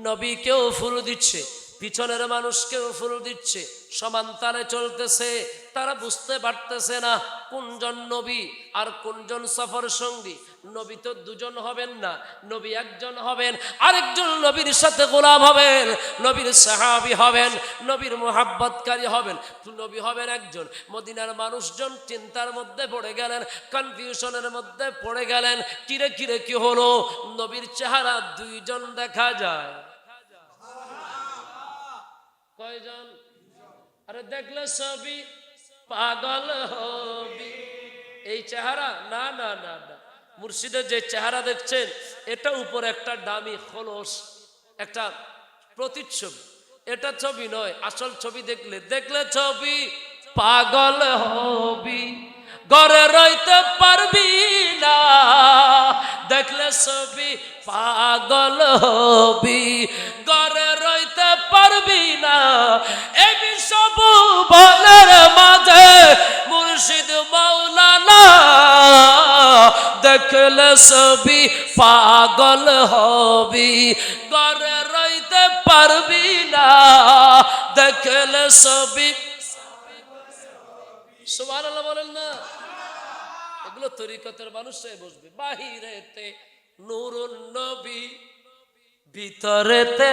নবীকেও ফুল দিচ্ছে, পিছনের মানুষকেও ফুল দিচ্ছে, সমান তালে চলতেছে। তারা বুঝতে পারতেছে না কোনজন নবী আর কোনজন সফর সঙ্গী। নবী তো দুজন হবেন না, নবী একজন হবেন, আরেকজন নবীর সাথে গোলাম হবেন, নবীর সাহাবী হবেন, নবীর মুহাব্বতকারী হবেন, নবী হবেন একজন। মদিনার মানুষজন চিন্তার মধ্যে পড়ে গেলেন, কনফিউশনের মধ্যে পড়ে গেলেন, কিরে কিরে কি হলো, নবীর চেহারা দুইজন দেখা যায়। কয়জন? আরে দেখলে সবই পাগল হবি। এই চেহারা না না না না, মুর্শিদের যে চেহারা দেখছেন এটা উপরে একটা ডামি খোলস, একটা প্রতিচ্ছবি, এটা ছবি নয়। আসল ছবি দেখলে ছবি পাগল হবি, ঘরে রইতে পারবি না, দেখলে ছবি পাগল হবি, ঘরে রইতে পারবি না। এই সব বলের মাঝে মুর্শিদ মাওলানা, দেখলে ছবি পাগল হবি, ঘরে রইতে পারবি না, দেখলে ছবি। সুবহানাল্লাহ বলেন না? এগুলো তরিকতের মানুষরাই বুঝবে। বাহিরেতে নূরুন নবী, ভিতরেতে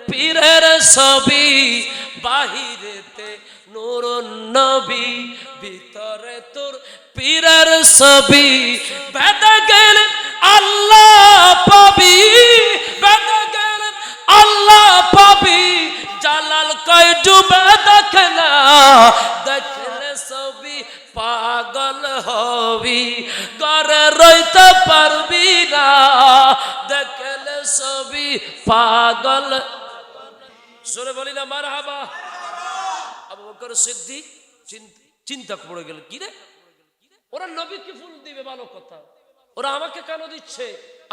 পীরের ছবি, বাহিরেতে নূরুন নবী, ভিতরে তোর পীরের ছবি। বেদে গেলে আল্লাহ পাবি, বেদে গেলে আল্লাহ পাবি, জালাল কই ডুবে দেখে না, দেখলে ছবি পাগল হবি, ঘরে রইতে পারবি না, দেখলে ছবি পাগল। জোরে বলি না মারহাবা। আবু বকর সিদ্দিক চিন্তা পড়ে গেল, কি রে ওরা নবীকে ফুল দিবে ভালো কথা, ওরা আমাকে কেন দিচ্ছে,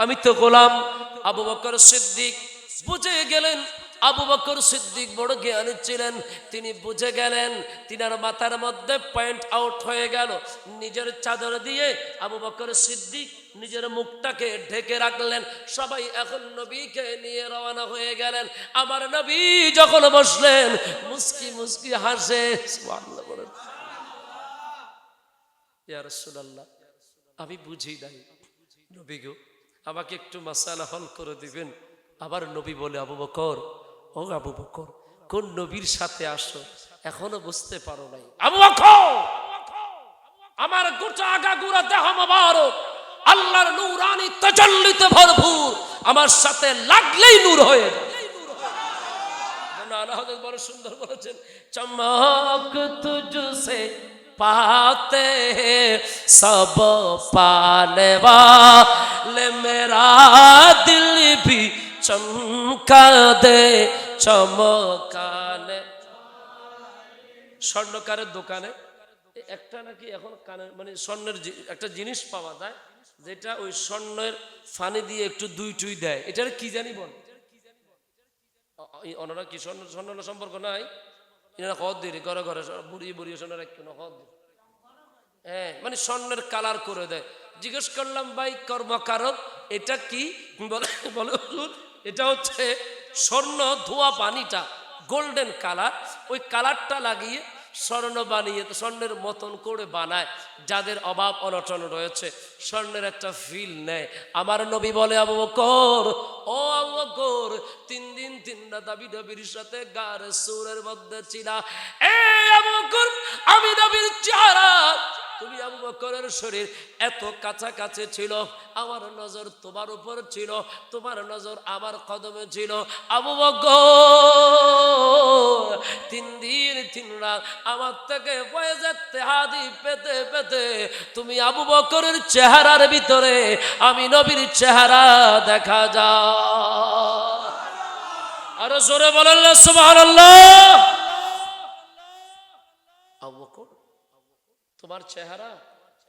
আমি তো গোলাম। আবু বকর সিদ্দিক বুঝে গেলেন, আবু বকর সিদ্দিক বড় জ্ঞানী ছিলেন, তিনি বুঝে গেলেন, তিনার মাথার মধ্যে পয়েন্ট আউট হয়ে গেল। নিজের চাদর দিয়ে আবু বকর সিদ্দিক নিজের মুখটাকে ঢেকে রাখলেন। সবাই এখন নবীকে নিয়ে রওনা হয়ে গেলেন। আমার নবী যখন বসলেন মুস্কি মুস্কি হাসে, সুবহানাল্লাহ বলেন। ইয়া রাসূলুল্লাহ, আমি বুঝি নাই, নবী গো আমাকে একটু মাসালা হল করে দিবেন। আবার নবী বলে, আবু বকর, ও আবু বকর, কোন নবীর সাথে আসো এখনো বুঝতে পারো নাই? আবু বকর, আমার গোটা আগা গুড়া দেহ মোবারক আল্লাহর নূরানি তাজাল্লিতে ভরপুর, আমার সাথে লাগলেই নূর হয়ে যায়। আল্লাহ বড় সুন্দর বলেছেন, চমক তুঝসে पाते सब पाने वाले, मेरा दिल भी चमका दे चमकाने। স্বর্ণকারের দোকানে একটা নাকি এখন কানের মানে স্বর্ণের একটা জিনিস পাওয়া যায়, যেটা ওই স্বর্ণের ফানি দিয়ে একটু দুই টুই দেয়, এটার কি জানি বল, ওনারা কি স্বর্ণ সম্পর্ক নাই, এনারা কদ দিয়ে ঘরে ঘরে বুড়িয়ে বুড়িয়ে সোনার একটু না কদ, হ্যাঁ মানে স্বর্ণের কালার করে দেয়। জিজ্ঞেস করলাম ভাই কর্মকারক এটা কি, বলে এটা হচ্ছে স্বর্ণ ধোয়া পানিটা গোল্ডেন কালার, ওই কালারটা লাগিয়ে স্বর্ণ বানিয়ে স্বর্ণের মতন করে বানায়, যাদের অভাব অনটন রয়েছে স্বর্ণের একটা ফিল নেয়। আমার নবী বলে, আবু বকর, ও আবু বকর, 3 দিন 3 রাত আমি নবীর সাথে গারে সুরের মধ্যে ছিলা। এই আবু বকর, আমি নবীর চেহারা, তুমি আবু বকরের শরীর এত কাছাকাছি ছিল, আমার নজর তোমার উপর ছিল, তোমার নজর আমার কদমে ছিল। আবু বকর 3 দিন 3 রাত আমার থেকে ফয়েজের তেহাদি পেতে পেতে তুমি আবু বকরের চেহারার ভিতরে আমি নবীর চেহারা দেখা যায়। আরো জোরে বলেন সুবহানাল্লাহ। আবু বকর, তোমার চেহারা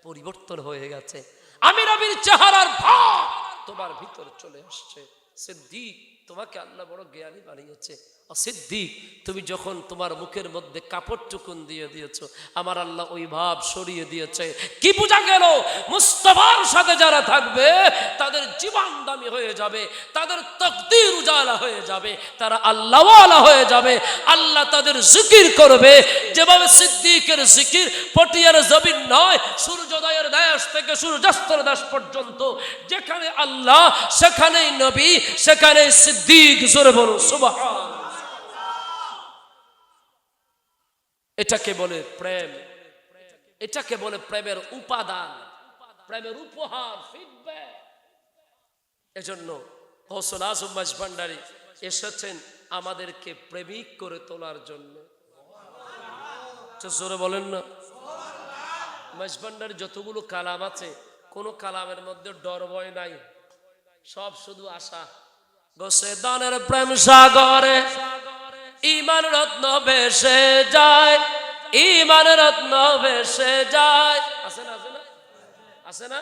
পরিবর্তন হয়ে গেছে, আমি নবীর চেহারার ভাব তোমার ভিতর চলে আসছে। সিদ্দিক, তোমাকে আল্লাহ বড় জ্ঞানী বানিয়েছে। সিদ্দিক, তুমি যখন তোমার মুখের মধ্যে কাপড় টুকুন দিয়ে দিয়েছো, আমার আল্লাহ ওই ভাব সরিয়ে দিয়েছে। কি বোঝা গেল? মুস্তাফার সাথে যারা থাকবে তাদের জীবন দামি হয়ে যাবে, তাদের তাকদীর উজালা হয়ে যাবে, তারা আল্লাহওয়ালা হয়ে যাবে। আল্লাহ তাদের জিকির করবে যেভাবে সিদ্দিকের জিকির পটিয়ার জমিন নয়, সূর্যোদয়ের দেশ থেকে সূর্যাস্তের দেশ পর্যন্ত যেখানে আল্লাহ সেখানেই নবী, সেখানেই সিদ্দিক। জোরে বলুন সুবহান। এটাকে বলে প্রেম, এটাকে বলে প্রেমের উপাদান, প্রেমের উপহার, ফিডব্যাক। এজন্য গৌসুল আজম মাঝভান্ডারী এসেছেন আমাদেরকে প্রেমিক করে তোলার জন্য। জোরে বলেন না। মাঝভান্ডারী যতগুলো কালাম আছে, কোন কালামের মধ্যে ডর ভয় নাই, সব শুধু আশা। গোসে দানের প্রেম সাগরে ঈমান রত্ন ভেসে যায়, ঈমান রত্ন ভেসে যায়। আছে না, আছে না, আছে না?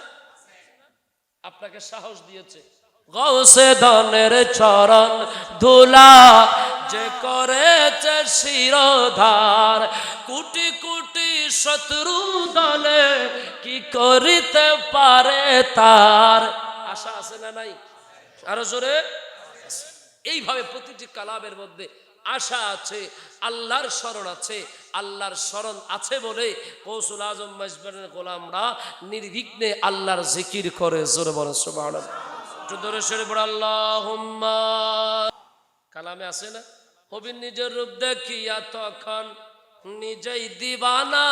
আপনাকে সাহস দিয়েছে গৌসে দানের চরণ ধুলা যে করেছে শিরোধার, কোটি কোটি শত্রু দলে কি করিতে পারে তার। আশা আছে না নাই? আরো জোরে। এইভাবে প্রতিটি কালামের মধ্যে আশা আছে, আল্লাহর স্মরণ আছে। আল্লাহর স্মরণ আছে বলে গৌসুল আজম মাঝভান্ডারীর গোলামরা নির্বিঘ্নে আল্লাহর জিকির করে। জোরে বলেন সুবহানাল্লাহ। একটু জোরে সরে পড়ে আল্লাহুম্মা। কালামে আছে না, হবি নিজের রূপ দেখিয়া তখন নিজেই দিবানা,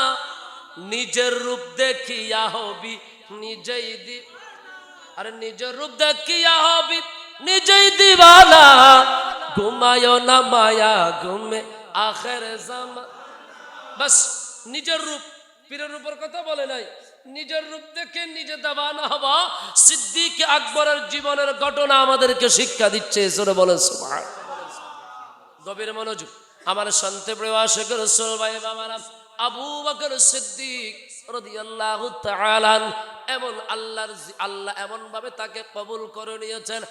নিজের রূপ দেখিয়া হবি নিজেই আরে নিজের রূপ দেখিয়া হবি নিজেই দিবানা, ঘুমায়ও না মায়া ঘুমে আখের জামা। বাস নিজের রূপ, পীরের রূপের কথা বলে নাই, নিজের রূপ দেখে নিজে দেওয়ানা হবা। সিদ্দিক আকবরের জীবনের ঘটনা আমাদেরকে শিক্ষা দিচ্ছে। জোরে বলেন সুবহান। গভীর মনোযোগ। আমার শান্তি প্রিয় আশিক রাসূল ভাই বাবারা, আবু বকর সিদ্দিক রাদিয়াল্লাহু তাআলা এমন আল্লাহ এমন ভাবে তাকে কবুল করে নিয়েছেন।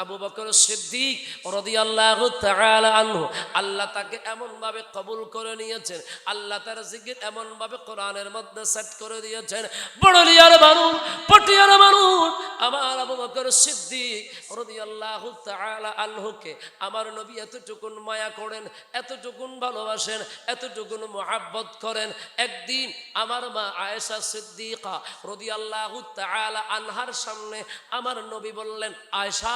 আবু বকর সিদ্দিক রাদিয়াল্লাহু তাআলা আনহু, আল্লাহ তাকে এমন ভাবে কবুল করে নিয়েছেন, আল্লাহ তার জিকির এমন ভাবে কোরআনের মধ্যে সেট করে দিয়েছেন। বড়লিয়ার মানুষ, পটিয়ার মানুষ আমার আবু বকর সিদ্দিক রাদিয়াল্লাহু তাআলা আনহুকে আমার নবী এতটুকুন মায়া করেন, এতটুকুন ভালোবাসেন, এতটুকুন মুহাব্বত করেন। একদিন আমার মা আয়েশা সিদ্দিকা রাদিয়াল্লাহু তাআলা আনহার সামনে আমার নবী বললেন, আয়েশা,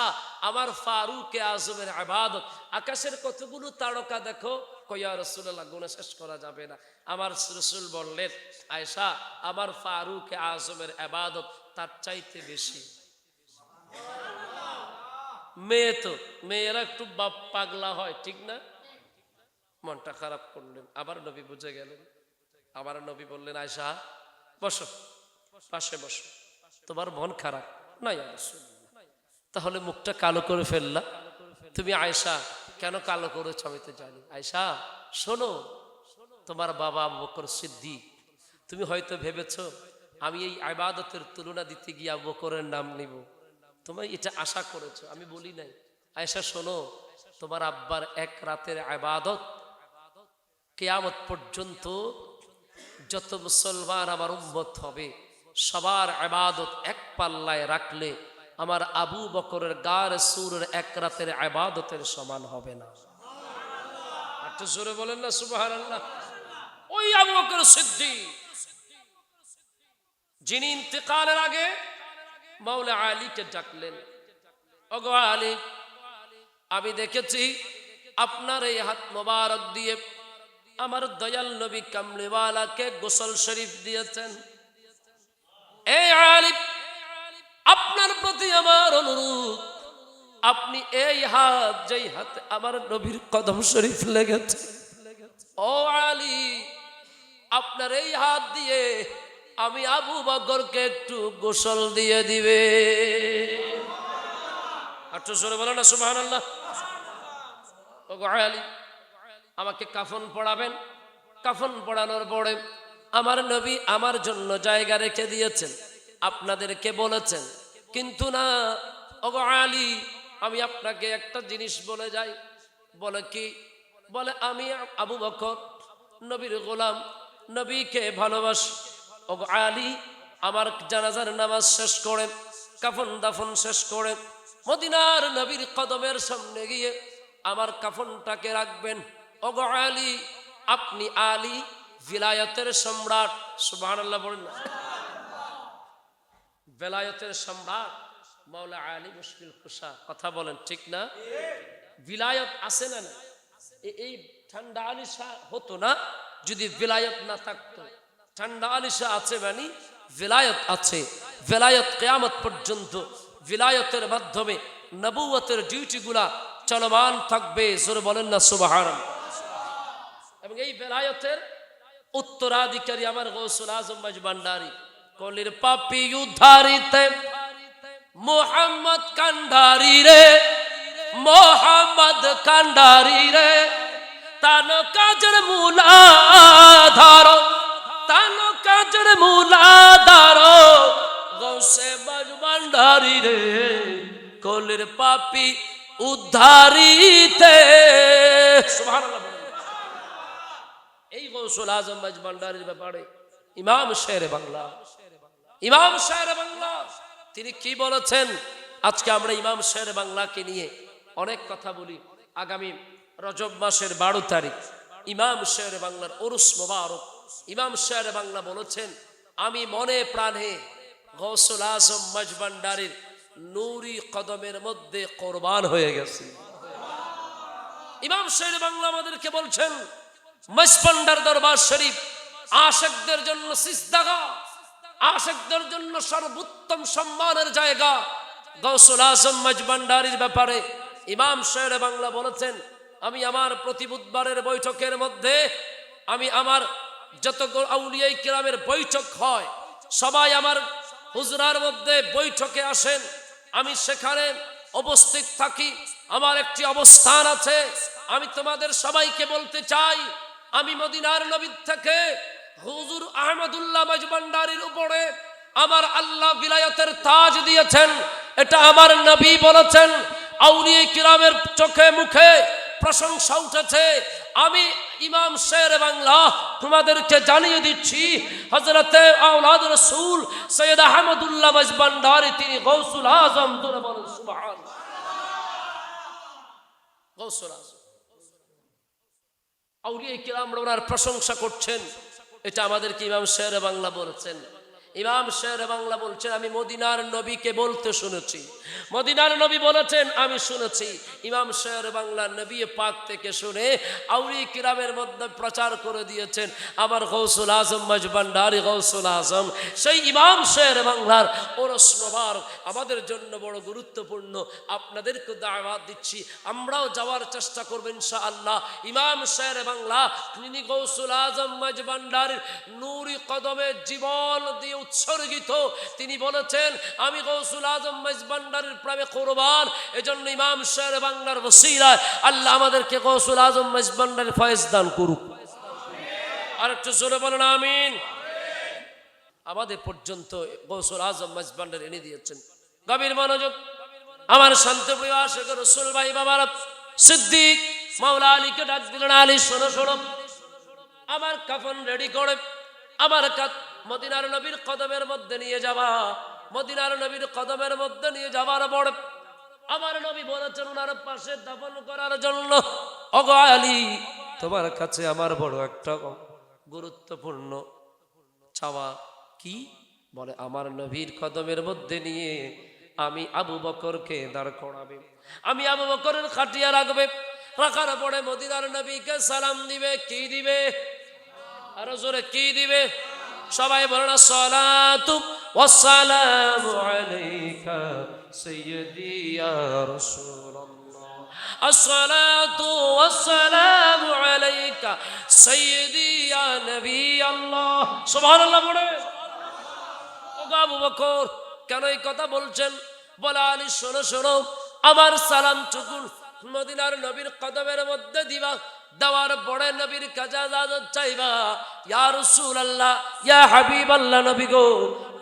আমার ফারুকে আজমের ইবাদত, আকাশের কতগুলো তারকা দেখো। কয়া রাসূলুল্লাহ, গুণে শেষ করা যাবে না। আমার রাসূল বললেন, আয়েশা, আমার ফারুকে আজমের ইবাদত তার চাইতে বেশি। মেয়ে তো, মেয়েরা একটু বাপ পাগলা হয়, ঠিক না? মনটা খারাপ করলেন, আবার নবী বুঝে গেলেন। আবার নবী বললেন, আয়েশা বসো, পাশে বসো, তোমার মন খারাপ না? ইয়া রাসূলুল্লাহ, তাহলে মুখটা কালো করে ফেললা তুমি। আয়েশা, কেন কালো করেছ আমি তো জানি। আয়েশা শোনো, তোমার বাবা আবু বকর সিদ্দিক, তুমি হয়তো ভেবেছো আমি এই ইবাদতের তুলনা দিতে গিয়ে আবু বকরের নাম নিব, তুমি এটা আশা করেছো, আমি বলি নাই। আয়েশা শোনো, তোমার আব্বার এক রাতের ইবাদত কিয়ামত পর্যন্ত যত মুসলমান আমার উম্মত হবে সবার ইবাদত এক পাল্লায় রাখলে আমার আবু বকরের গার সুরের এক রাতের ইবাদতের সমান হবে না। একটু জোরে বলেন না সুবহানাল্লাহ। ওই আবু বকর সিদ্দিক যিনি ইন্তেকালের আগে মাওলা আলীকে ডাকলেন, ওগো আলী, আমি দেখেছি আপনার এই হাত মোবারক দিয়ে আমার দয়াল নবী কামলিওয়ালাকে গোসল শরীফ দিয়েছেন। এই আলী, আপনার প্রতি আমার অনুরোধ, আপনি এই হাত, যেই হাতে আমার নবীর কদম শরীফ লেগেছে, ও আলী, আপনার এই হাত দিয়ে আমি আবু বকরকে একটু গোসল দিয়ে দিবে। একটু জোরে বলেন না সুবহানাল্লাহ। ওগো আলী, আমাকে কাফন পড়াবেন। কাফন পড়ানোর পরে আমার নবী আমার জন্য জায়গা রেখে দিয়েছেন, আপনাদেরকে বলেছেন, কিন্তু না, ওগো আলী, আমি আপনাকে একটা জিনিস বলে যাই। বলে কি? বলে আমি আবু বকর নবীর গোলাম, নবীকে ভালোবাসি। ওগো আলী, আমার জানাজার নামাজ শেষ করে, কাফন দাফন শেষ করে, মদিনার নবীর কদমের সামনে গিয়ে আমার কাফনটাকে রাখবেন। ওগো আলী, আপনি আলী ভিলায়তের সম্রাট। সুবহানাল্লাহ বলেন না। বেলায়তের সম্রাট মাওলা আলী মুশকিল কুশা। কথা বলেন ঠিক না? ভিলায়ত আছে না? এই ঠান্ডা আলিশা হতো না যদি ভিলায়ত না থাকতো। ঠান্ডা আলিশা আছে মানে ভিলায়ত আছে। ভিলায়ত কিয়ামত পর্যন্ত ভিলায়তের মাধ্যমে নবুয়তের ডিউটিগুলা চলমান থাকবে। জোরে বলেন না সুবহানাল্লাহ। এবং এই ভিলায়তের উত্তরাধিকারী আমার গৌসুল আজম মজবান্ডারি। কলির পাপি উদ্ধারিতে মোহাম্মদ কান্ডারি রে, মোহাম্মদ কান্ডারি রে, তান কাজের মূলাধার, তান কাজের মূলাধার গৌসে মজবান্ডারি রে, কলির পাপি উদ্ধারিতে। সুবহানাল্লাহ। এই গৌসুল আজম মজবান্ডারির ব্যাপারে ইমাম শেরে বাংলা, ইমাম শেরে বাংলা তিনি কি বলেছেন? আজকে আমরা ইমাম শেরে বাংলাকে নিয়ে অনেক কথা বলি। আগামী রজব মাসের 12 তারিখ ইমাম শেরে বাংলার উরুস মোবারক। ইমাম শেরে বাংলা বলেছেন, আমি মনে প্রাণে গৌসুল আজম মজবান্ডারির নূরি কদমের মধ্যে কোরবান হয়ে গেছি। ইমাম শেরে বাংলা আমাদেরকে বলছেন, মজবান্ডার দরবার শরীফ আশিকদের জন্য সিজদাগাহ, আশিকদের জন্য সর্বোত্তম সম্মানের জায়গা। গৌসুল আজম মজবান্ডারির ব্যাপারে ইমাম শেরে বাংলা বলেছেন, আমি আমার প্রতি বুধবারের বৈঠকের মধ্যে, আমি আমার যত আউলিয়া কিরামের বৈঠক হয়, সবাই আমার হুজরার মধ্যে বৈঠকে আসেন, আমি সেখানে উপস্থিত থাকি। আমার একটি অবস্থান আছে। আমি তোমাদের সবাইকে বলতে চাই, আমি মদিনার নবী থেকে হুজুর আহমদুল্লাহ মজবান্ডারির উপরে আমার আল্লাহ বিলায়তের তাজ দিয়েছেন। এটা আমার নবী বলেছেন। আউলিয়া কিরামের চোখে মুখে প্রশংসা উঠেছে। আমি ইমাম শেরে বাংলা তোমাদেরকে জানিয়ে দিচ্ছি, হযরতে আওলাদ রাসূল সৈয়দ আহমদুল্লাহ মজবান্ডারি তিনি গৌসুল আজম। তোরা বলেন সুবহানাল্লাহ। গৌসুল আজম, আউলিয়া কিরামরা ওনার প্রশংসা করছেন। এটা আমাদেরকে ইমাম শেরে বাংলা বলেছেন। ইমাম শেরে বাংলা বলছেন, আমি মদিনার নবীকে বলতে শুনেছি। মদিনার নবী বলেছেন, আমি শুনেছি। ইমাম শেরে বাংলা নবী পাক থেকে শুনে আউলিয়া কিরামের মধ্যে প্রচার করে দিয়েছেন আমার গৌসুল আজম মজবান্ডারি গৌসুল আজম। সেই ইমাম শেরে বাংলার ওরস মোবারক আমাদের জন্য বড় গুরুত্বপূর্ণ। আপনাদেরকে দাওয়াত দিচ্ছি, আমরাও যাওয়ার চেষ্টা করব ইনশাআল্লাহ। ইমাম শেরে বাংলা তিনি গৌসুল আজম মজবান্ডারির নূরি কদমে জীবন দিয়ে উৎসর্গিত। তিনি বলেছেন, আমি গৌসুল আজম মজবান্ডারির প্রেমে কুরবান। এজন্য ইমাম শেরে বাংলার ওসিলায় আল্লাহ আমাদেরকে গৌসুল আজম মজবান্ডারির ফয়েজ দান করুক। আর একটু জোরে বলেন আমিন। আমাদের পর্যন্ত গৌসুল আজম মজবান্ডারি এনে দিয়েছেন। গভীর মনোযোগ। আমার শান্তপ্রিয় আশিক রাসূল ভাই বাবার সিদ্দিক মাওলা আলীকে ডাক দিলেন, আলী শোনো শোনো, আমার কাফন রেডি করে আমার মদিনার নবীর কদমের মধ্যে নিয়ে যাবা। মদিনার নবীর কদমের মধ্যে নিয়ে যাবার পর আমার নবী বলেছেন ওনার পাশে দাফন করার জন্য। ওগো আলী, তোমার কাছে আমার বড় একটা গুরুত্বপূর্ণ চাওয়া। কি? বলে, আমার নবীর কদমের মধ্যে নিয়ে আমি আবু বকরকে দাঁড় করাবে। আমি আবু বকরের খাটিয়া রাখবে। রাখার পরে মদিনার নবীকে সালাম দিবে। কি দিবে? আরো জোরে কি দিবে? সবাই বলেন, আসসালাতু ওয়াসসালামু আলাইকা সাইয়্যিদি ইয়া রাসূলুল্লাহ, আসসালাতু ওয়াসসালামু আলাইকা সাইয়্যিদি ইয়া নবী আল্লাহ। সুবহানাল্লাহ বলে। ওগো আবু বকর, কেন এই কথা বলছেন? বলে, আলী শোনো শোনো, আমার সালাম টুকুন মদিনার নবীর কদমের মধ্যে দিবা। দেওয়ার পরে নবীর কাছে ইজাজত চাইবা। ইয়া রাসূলুল্লাহ, ইয়া হাবিবাল্লাহ, নবী গো,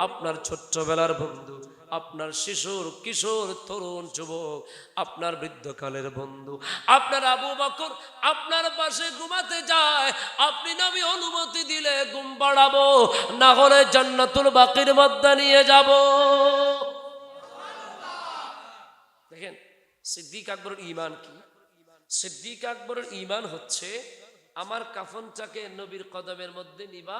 আপনার ছোট্টবেলার বন্ধু আপনার শিশুর কিশোর তরুণ যুবক, আপনার বৃদ্ধকালের বন্ধু, আপনার আবু বকর আপনার পাশে ঘুমাতে যায়, আপনি নবী অনুমতি দিলে ঘুম পাড়াবো, না হলে জান্নাতুল বাকির মধ্যে নিয়ে যাব। দেখেন সিদ্দিক আকবরের ঈমান কি? সিদ্দিক আকবরের ঈমান হচ্ছে আমার কাফনটাকে নবীর কদমের মধ্যে নিবা,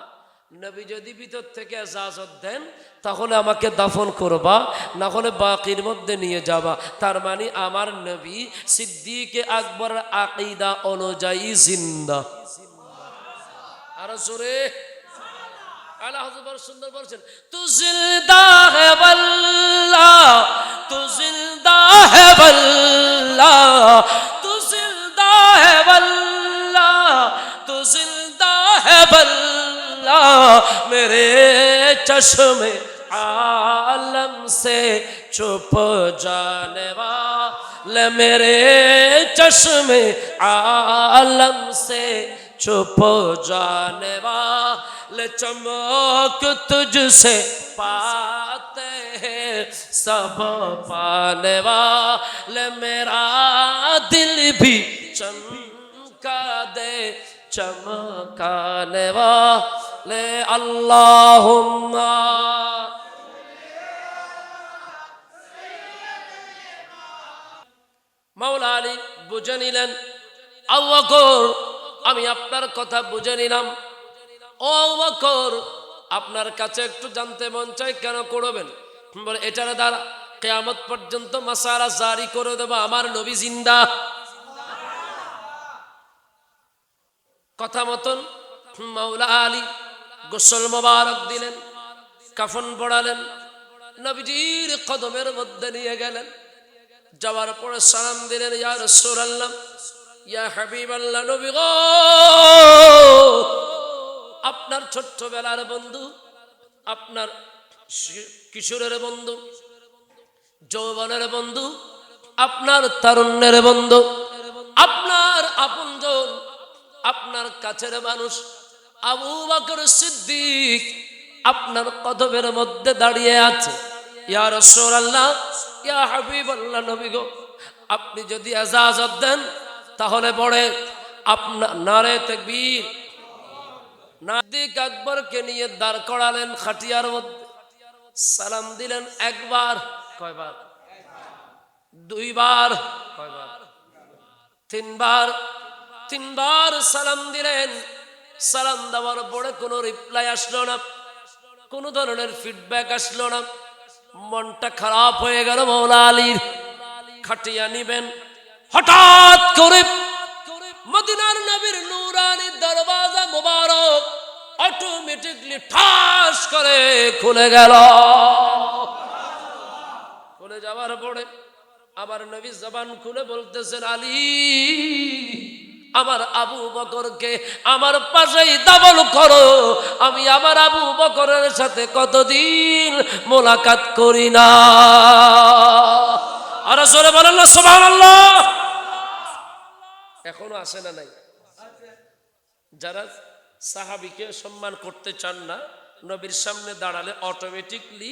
নবী যদি ভিতর থেকে ইজাজত দেন তাহলে আমাকে দাফন করবা, না হলে বাকির মধ্যে নিয়ে যাবা। তার মানে আমার নবী সিদ্দিক আকবরের আকীদা অনুযায়ী জিন্দা। আর জোরে আলা হযরত সুন্দর বলছেন, তু জিন্দা হে আল্লাহ, তু জিন্দা হে আল্লাহ, তু জিন্দা হে আল্লাহ, তু জিন্দা হে আল্লাহ, मेरे चश्मे आलम से छुप जाने वाले, मेरे चश्मे आलम से छुप जाने वाले, चमक तुझसे पाते हैं सब पाने वाले, मेरा दिल भी चमका दे चमकाने वाले, अल्लाहुम्मा। মাওলা আলী বুঝে নিলেন, আবু বকর আমি আপনার কথা বুঝে নিলাম। ও আবু বকর আপনার কাছে একটু জানতে মন চাই, কেন করবেন? বলে এটার দ্বারা কিয়ামত পর্যন্ত মাসালা জারি করে দেব, আমার নবী জিন্দা। কথা মতন মাওলা আলী গোসল মোবারক দিলেন, কাফন পড়ালেন, নবীজির কদমের মধ্যে নিয়ে গেলেন। যাওয়ার পরে সালাম দিলেন, ইয়া রাসূলুল্লাহ, ইয়া হাবিবাল্লাহ, নবী গো, আপনার ছোট্টবেলার বন্ধু, আপনার কিশোরের বন্ধু, যৌবনের বন্ধু, আপনার তারুণ্যের বন্ধু, আপনার আপনজন, আপনার কাছের মানুষ আবু বকর সিদ্দিক আপনার কদমের মধ্যে দাঁড়িয়ে আছে। ইয়া রাসূলুল্লাহ, ইয়া হাবিবাল্লাহ, নবী গো, আপনি যদি ইজাজত দেন তাহলে পড়ে আপনার নারে তাকবীর। সিদ্দিক আকবরকে নিয়ে দাঁড় করালেন খাটিয়ার মধ্যে, সালাম দিলেন একবার, কয়বার? দুইবার, কয়বার? তিনবার। তিনবার সালাম দিলেন। সালাম দেওয়ার পরে কোনো রিপ্লাই আসলো না, কোনো ধরনের ফিডব্যাক আসলো না। মনটা খারাপ হয়ে গেল মাওলা আলীর। খাটিয়া নিবেন, হঠাৎ করে মদিনার নবীর নূরানি দরওয়াজা মোবারক অটোমেটিকলি ঠাস করে খুলে গেল। খুলে যাওয়ার পরে আবার নবী জবান খুলে বলতেছেন, আলী আমার আবু বকরকে আমার পাশেই দাফন করো, আমি আমার আবু বকরের সাথে কতদিন মোলাকাত করি না। আর জোরে বলেন না সুবহানাল্লাহ। এখনো আসে না নাই? যারা সাহাবীকে সম্মান করতে চান না, নবীর সামনে দাঁড়ালে অটোমেটিকলি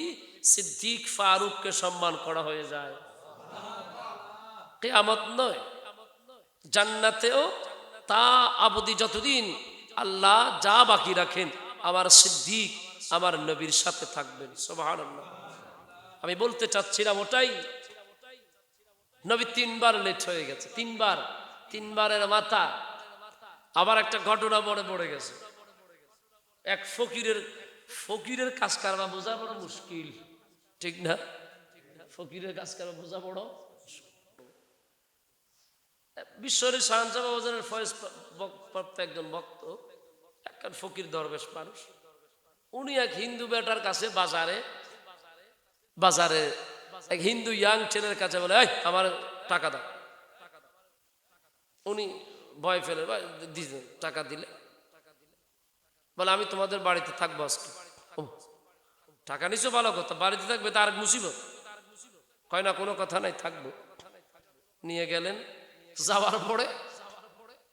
সিদ্দিক ফারুককে সম্মান করা হয়ে যায়। কিয়ামত নয়, জান্নাতেও তা আবদি যতদিন আল্লাহ যা বাকি রাখেন, আমার সিদ্দিক আমার নবীর সাথে থাকবেন। সুবহানাল্লাহ। আমি বলতে চাচ্ছিলাম ওটাই, নবী তিনবার লেট হয়ে গেছে, তিনবারের মাথা। আবার একটা ঘটনা মনে পড়ে গেছে, এক ফকিরের কাজ কারবা বোঝা বড় মুশকিল, ঠিক না? ফকিরের কাজ কারবা বোঝা বড়। বিশ্বরে শাহজাহান বাজারের ফয়েজ প্রাপ্ত একজন ভক্ত, একজন ফকির দরবেশ মানুষ, উনি এক হিন্দু বেটার কাছে বাজারে এক হিন্দু ইয়াং ছেলের কাছে বলে, এই আমার টাকা দাও। উনি ভয় ফেলে টাকা দিলে বলে, আমি তোমাদের বাড়িতে থাকবো আজকে। টাকা নিছো ভালো কথা, বাড়িতে থাকবে তার মুসিবত। কয় না, কোনো কথা নাই, থাকবো। নিয়ে গেলেন। যাওয়ার পরে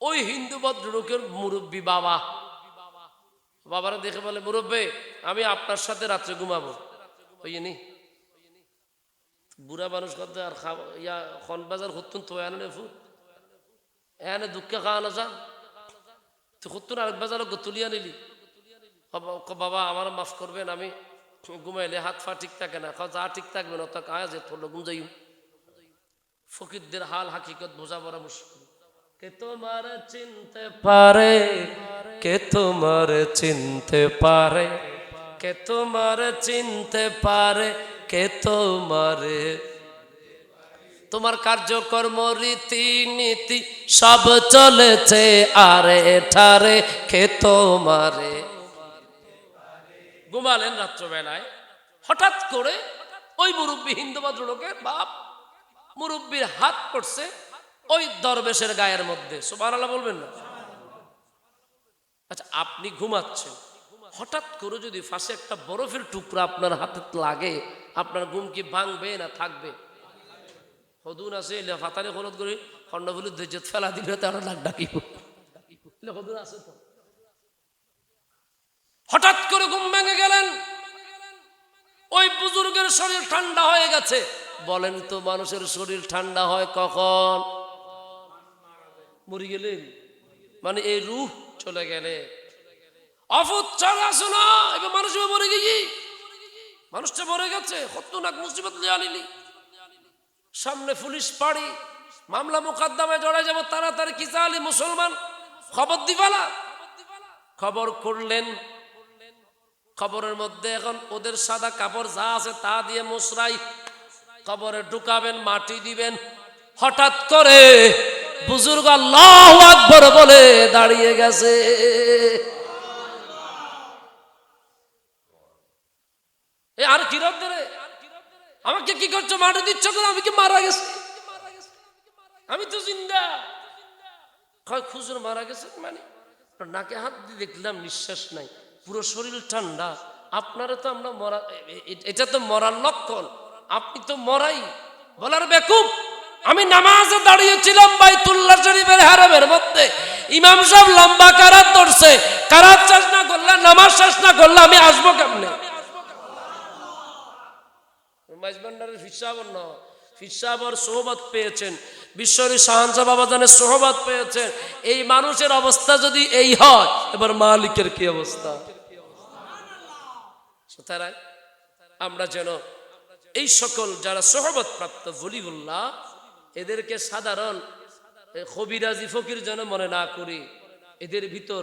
ওই হিন্দু ভদ্রলোকের মুরব্বী বাবারা দেখে বলে, মুরব্বী আমি আপনার সাথে রাত্রে ঘুমাবো। ওইনি বুড়া মানুষ করতে আর ইয়া খন বাজার হতুন তো এনে ফুট এনে দুঃখে খাওয়ানো যান তো হতুন আরেক বাজার তুলিয়া নিলি বাবা আমার মাফ করবেন আমি ঘুমাইলে হাত পা ঠিক থাকে না যা ঠিক থাকবে না তা কাজ থলো ঘুম যাই ফকিরদের হাল হাকিকত বোঝা বড় মুশকিল কে তোমার চিনতে পারে কে তোমার চিনতে পারে কে তোমার চিনতে পারে কে তোমারে তোমার কার্যকর্ম রীতি নীতি সব চলেছে আরে ঠারে কে তোমারে ঘুমালেন রাত্রবেলায় হঠাৎ করে ওই মুরব্বী হিন্দু ভদ্রলোকের বাপ মুরব্বীর হাত পড়ছে ওই দরবেশের গায়ের মধ্যে সুবহানাল্লাহ বলবেন না আচ্ছা আপনি ঘুমাচ্ছেন হঠাৎ করে যদি ফাঁসে একটা বরফের টুকরা আপনার হাতে লাগে আপনার ঘুম কি ভাঙবে না থাকবে হদুন আছে ফাতারে হলদ করে খন্ডগুলো ধৈর্য ফেলা দিলে তারা লাগ ডাকিব হদুন আছে তো হঠাৎ করে ঘুম ভেঙে গেলেন ওই বুজুর্গের শরীর ঠান্ডা হয়ে গেছে বলেন তো মানুষের শরীর ঠান্ডা হয় কখন মরে গেলেন মানে এই রূহ চলে গেলে অফুত চলে আসো না এবার মানুষ মরে গেছি মানুষটা মরে গেছে হত্তুনাক মুসিবত লিয়ে আনিলি সামনে পুলিশ পাড়ি মামলা মোকদ্দমায় জড়াই যাব তাড়াতাড়ি কি চালি মুসলমান খবর দিবালা খবর করলেন খবরের মধ্যে এখন ওদের সাদা কাপড় যা আছে তা দিয়ে মুসরাই কবরে ঢুকাবেন মাটি দিবেন হঠাৎ করে বুজুর্গ আল্লাহু আকবার বলে দাঁড়িয়ে গেছে এ আর কি রব রে আমাকে কি করছো মাটি দিচ্ছ কেন আমি কি মারা গেছি আমি তো জিন্দা কয় খুজুর মারা গেছে মানে নাকে হাত দিয়ে দেখলাম নিঃশ্বাস নাই পুরো শরীর ঠান্ডা আপনারা তো আমরা মরা এটা তো মরার লক্ষণ আপনি তো মরাই বলার বেকুব আমি নামাজে দাঁড়িয়েছিলাম বাইতুল্লাহ শরীফের হারামের মধ্যে ইমাম সাহেব লম্বা কারাত ধরছে কারাত শেষ না করলে নামাজ শেষ না করলে আমি আসবো কেমনে মাইজবান্ডারের ফিসাবর না ফিসাবর সোহবত পেয়েছেন বিশ্বরী শাহানশাহ বাবাজানের সোহবত পেয়েছেন এই মানুষের অবস্থা যদি এই হয় এবার মালিকের কি অবস্থা সুতরাং আমরা যেন এই সকল যারা সোহবত প্রাপ্ত ওলিউল্লাহ এদেরকে সাধারণ কবিরাজি ফকির যেন মনে না করি এদের ভিতর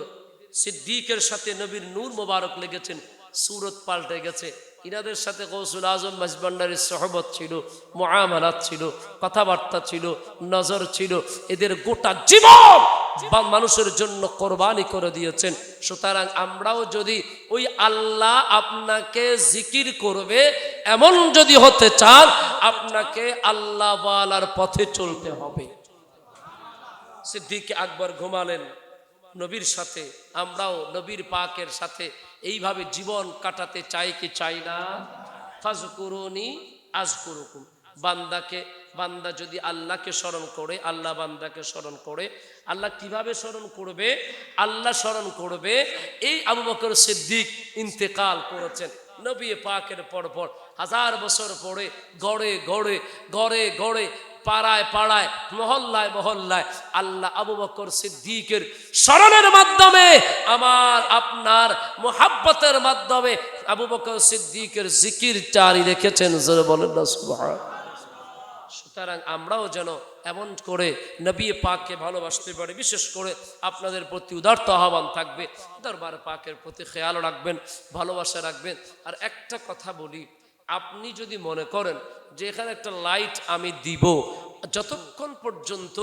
সিদ্দিকের সাথে নবীর নূর মোবারক লেগেছেন সুরত পাল্টে গেছে ইনাদের সাথে গৌসুল আজম মাইজবান্ডারের সোহবত ছিল মুআমালাত ছিল কথাবার্তা ছিল নজর ছিল এদের গোটা জীবন মানুষের জন্য কোরবানি করে দিয়েছেন সুতরাং আমরাও যদি ওই আল্লাহ আপনাকে জিকির করবে এমন যদি হতে চান আপনাকে আল্লাহ ওয়ালার পথে চলতে হবে সিদ্দিক আকবর ঘুমালেন নবীর সাথে আমরাও নবীর পাকের সাথে এইভাবে জীবন কাটাতে চাই কি চাই না ফাজকুরুনি আযকুরুকুম বান্দা যদি আল্লাহকে স্মরণ করে আল্লাহ বান্দাকে স্মরণ করে আল্লাহ কিভাবে স্মরণ করবে আল্লাহ স্মরণ করবে এই আবু বকর সিদ্দিক ইন্তেকাল করেছেন নবী পাকের পরপর 1000 বছর পরে গড়ে গড়ে ঘরে ঘরে পাড়ায় পাড়ায় মহল্লায় মহল্লায় আল্লাহ আবু বকর সিদ্দিকের স্মরণের মাধ্যমে আমার আপনার মুহাব্বতের মাধ্যমে আবু বকর সিদ্দিকের জিকির জারি রেখেছেন জোরে বলেন না সুবহানাল্লাহ সুতরাং আমরাও যেন এমন করে নবী পাককে ভালোবাসতে পারি বিশেষ করে আপনাদের প্রতি উদারত আহ্বান থাকবে দরবার পাকের প্রতি খেয়াল রাখবেন ভালোবাসা রাখবেন আর একটা কথা বলি আপনি যদি মনে করেন যে এখানে একটা লাইট আমি দিব যতক্ষণ পর্যন্ত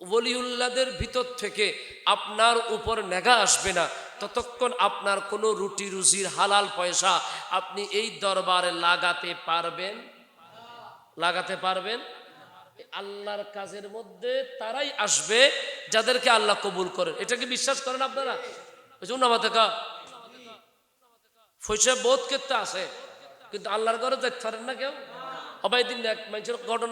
ওলিউল্লাহদের ভিতর থেকে আপনার উপর নেগা আসবে না ততক্ষণ আপনার কোনো রুটি রুজির হালাল পয়সা আপনি এই দরবারে লাগাতে পারবেন আল্লাহর কাজের মধ্যে তারাই আসবে যাদেরকে আল্লাহ কবুল করেন এটা কি বিশ্বাস করেন আপনারা ওই জন্য আমাদের পয়সা বোধ করতে আসে কিন্তু আল্লাহর ঘরে দেখতে পারেন না কেউ অবাই দিন এক মানুষের ঘটনা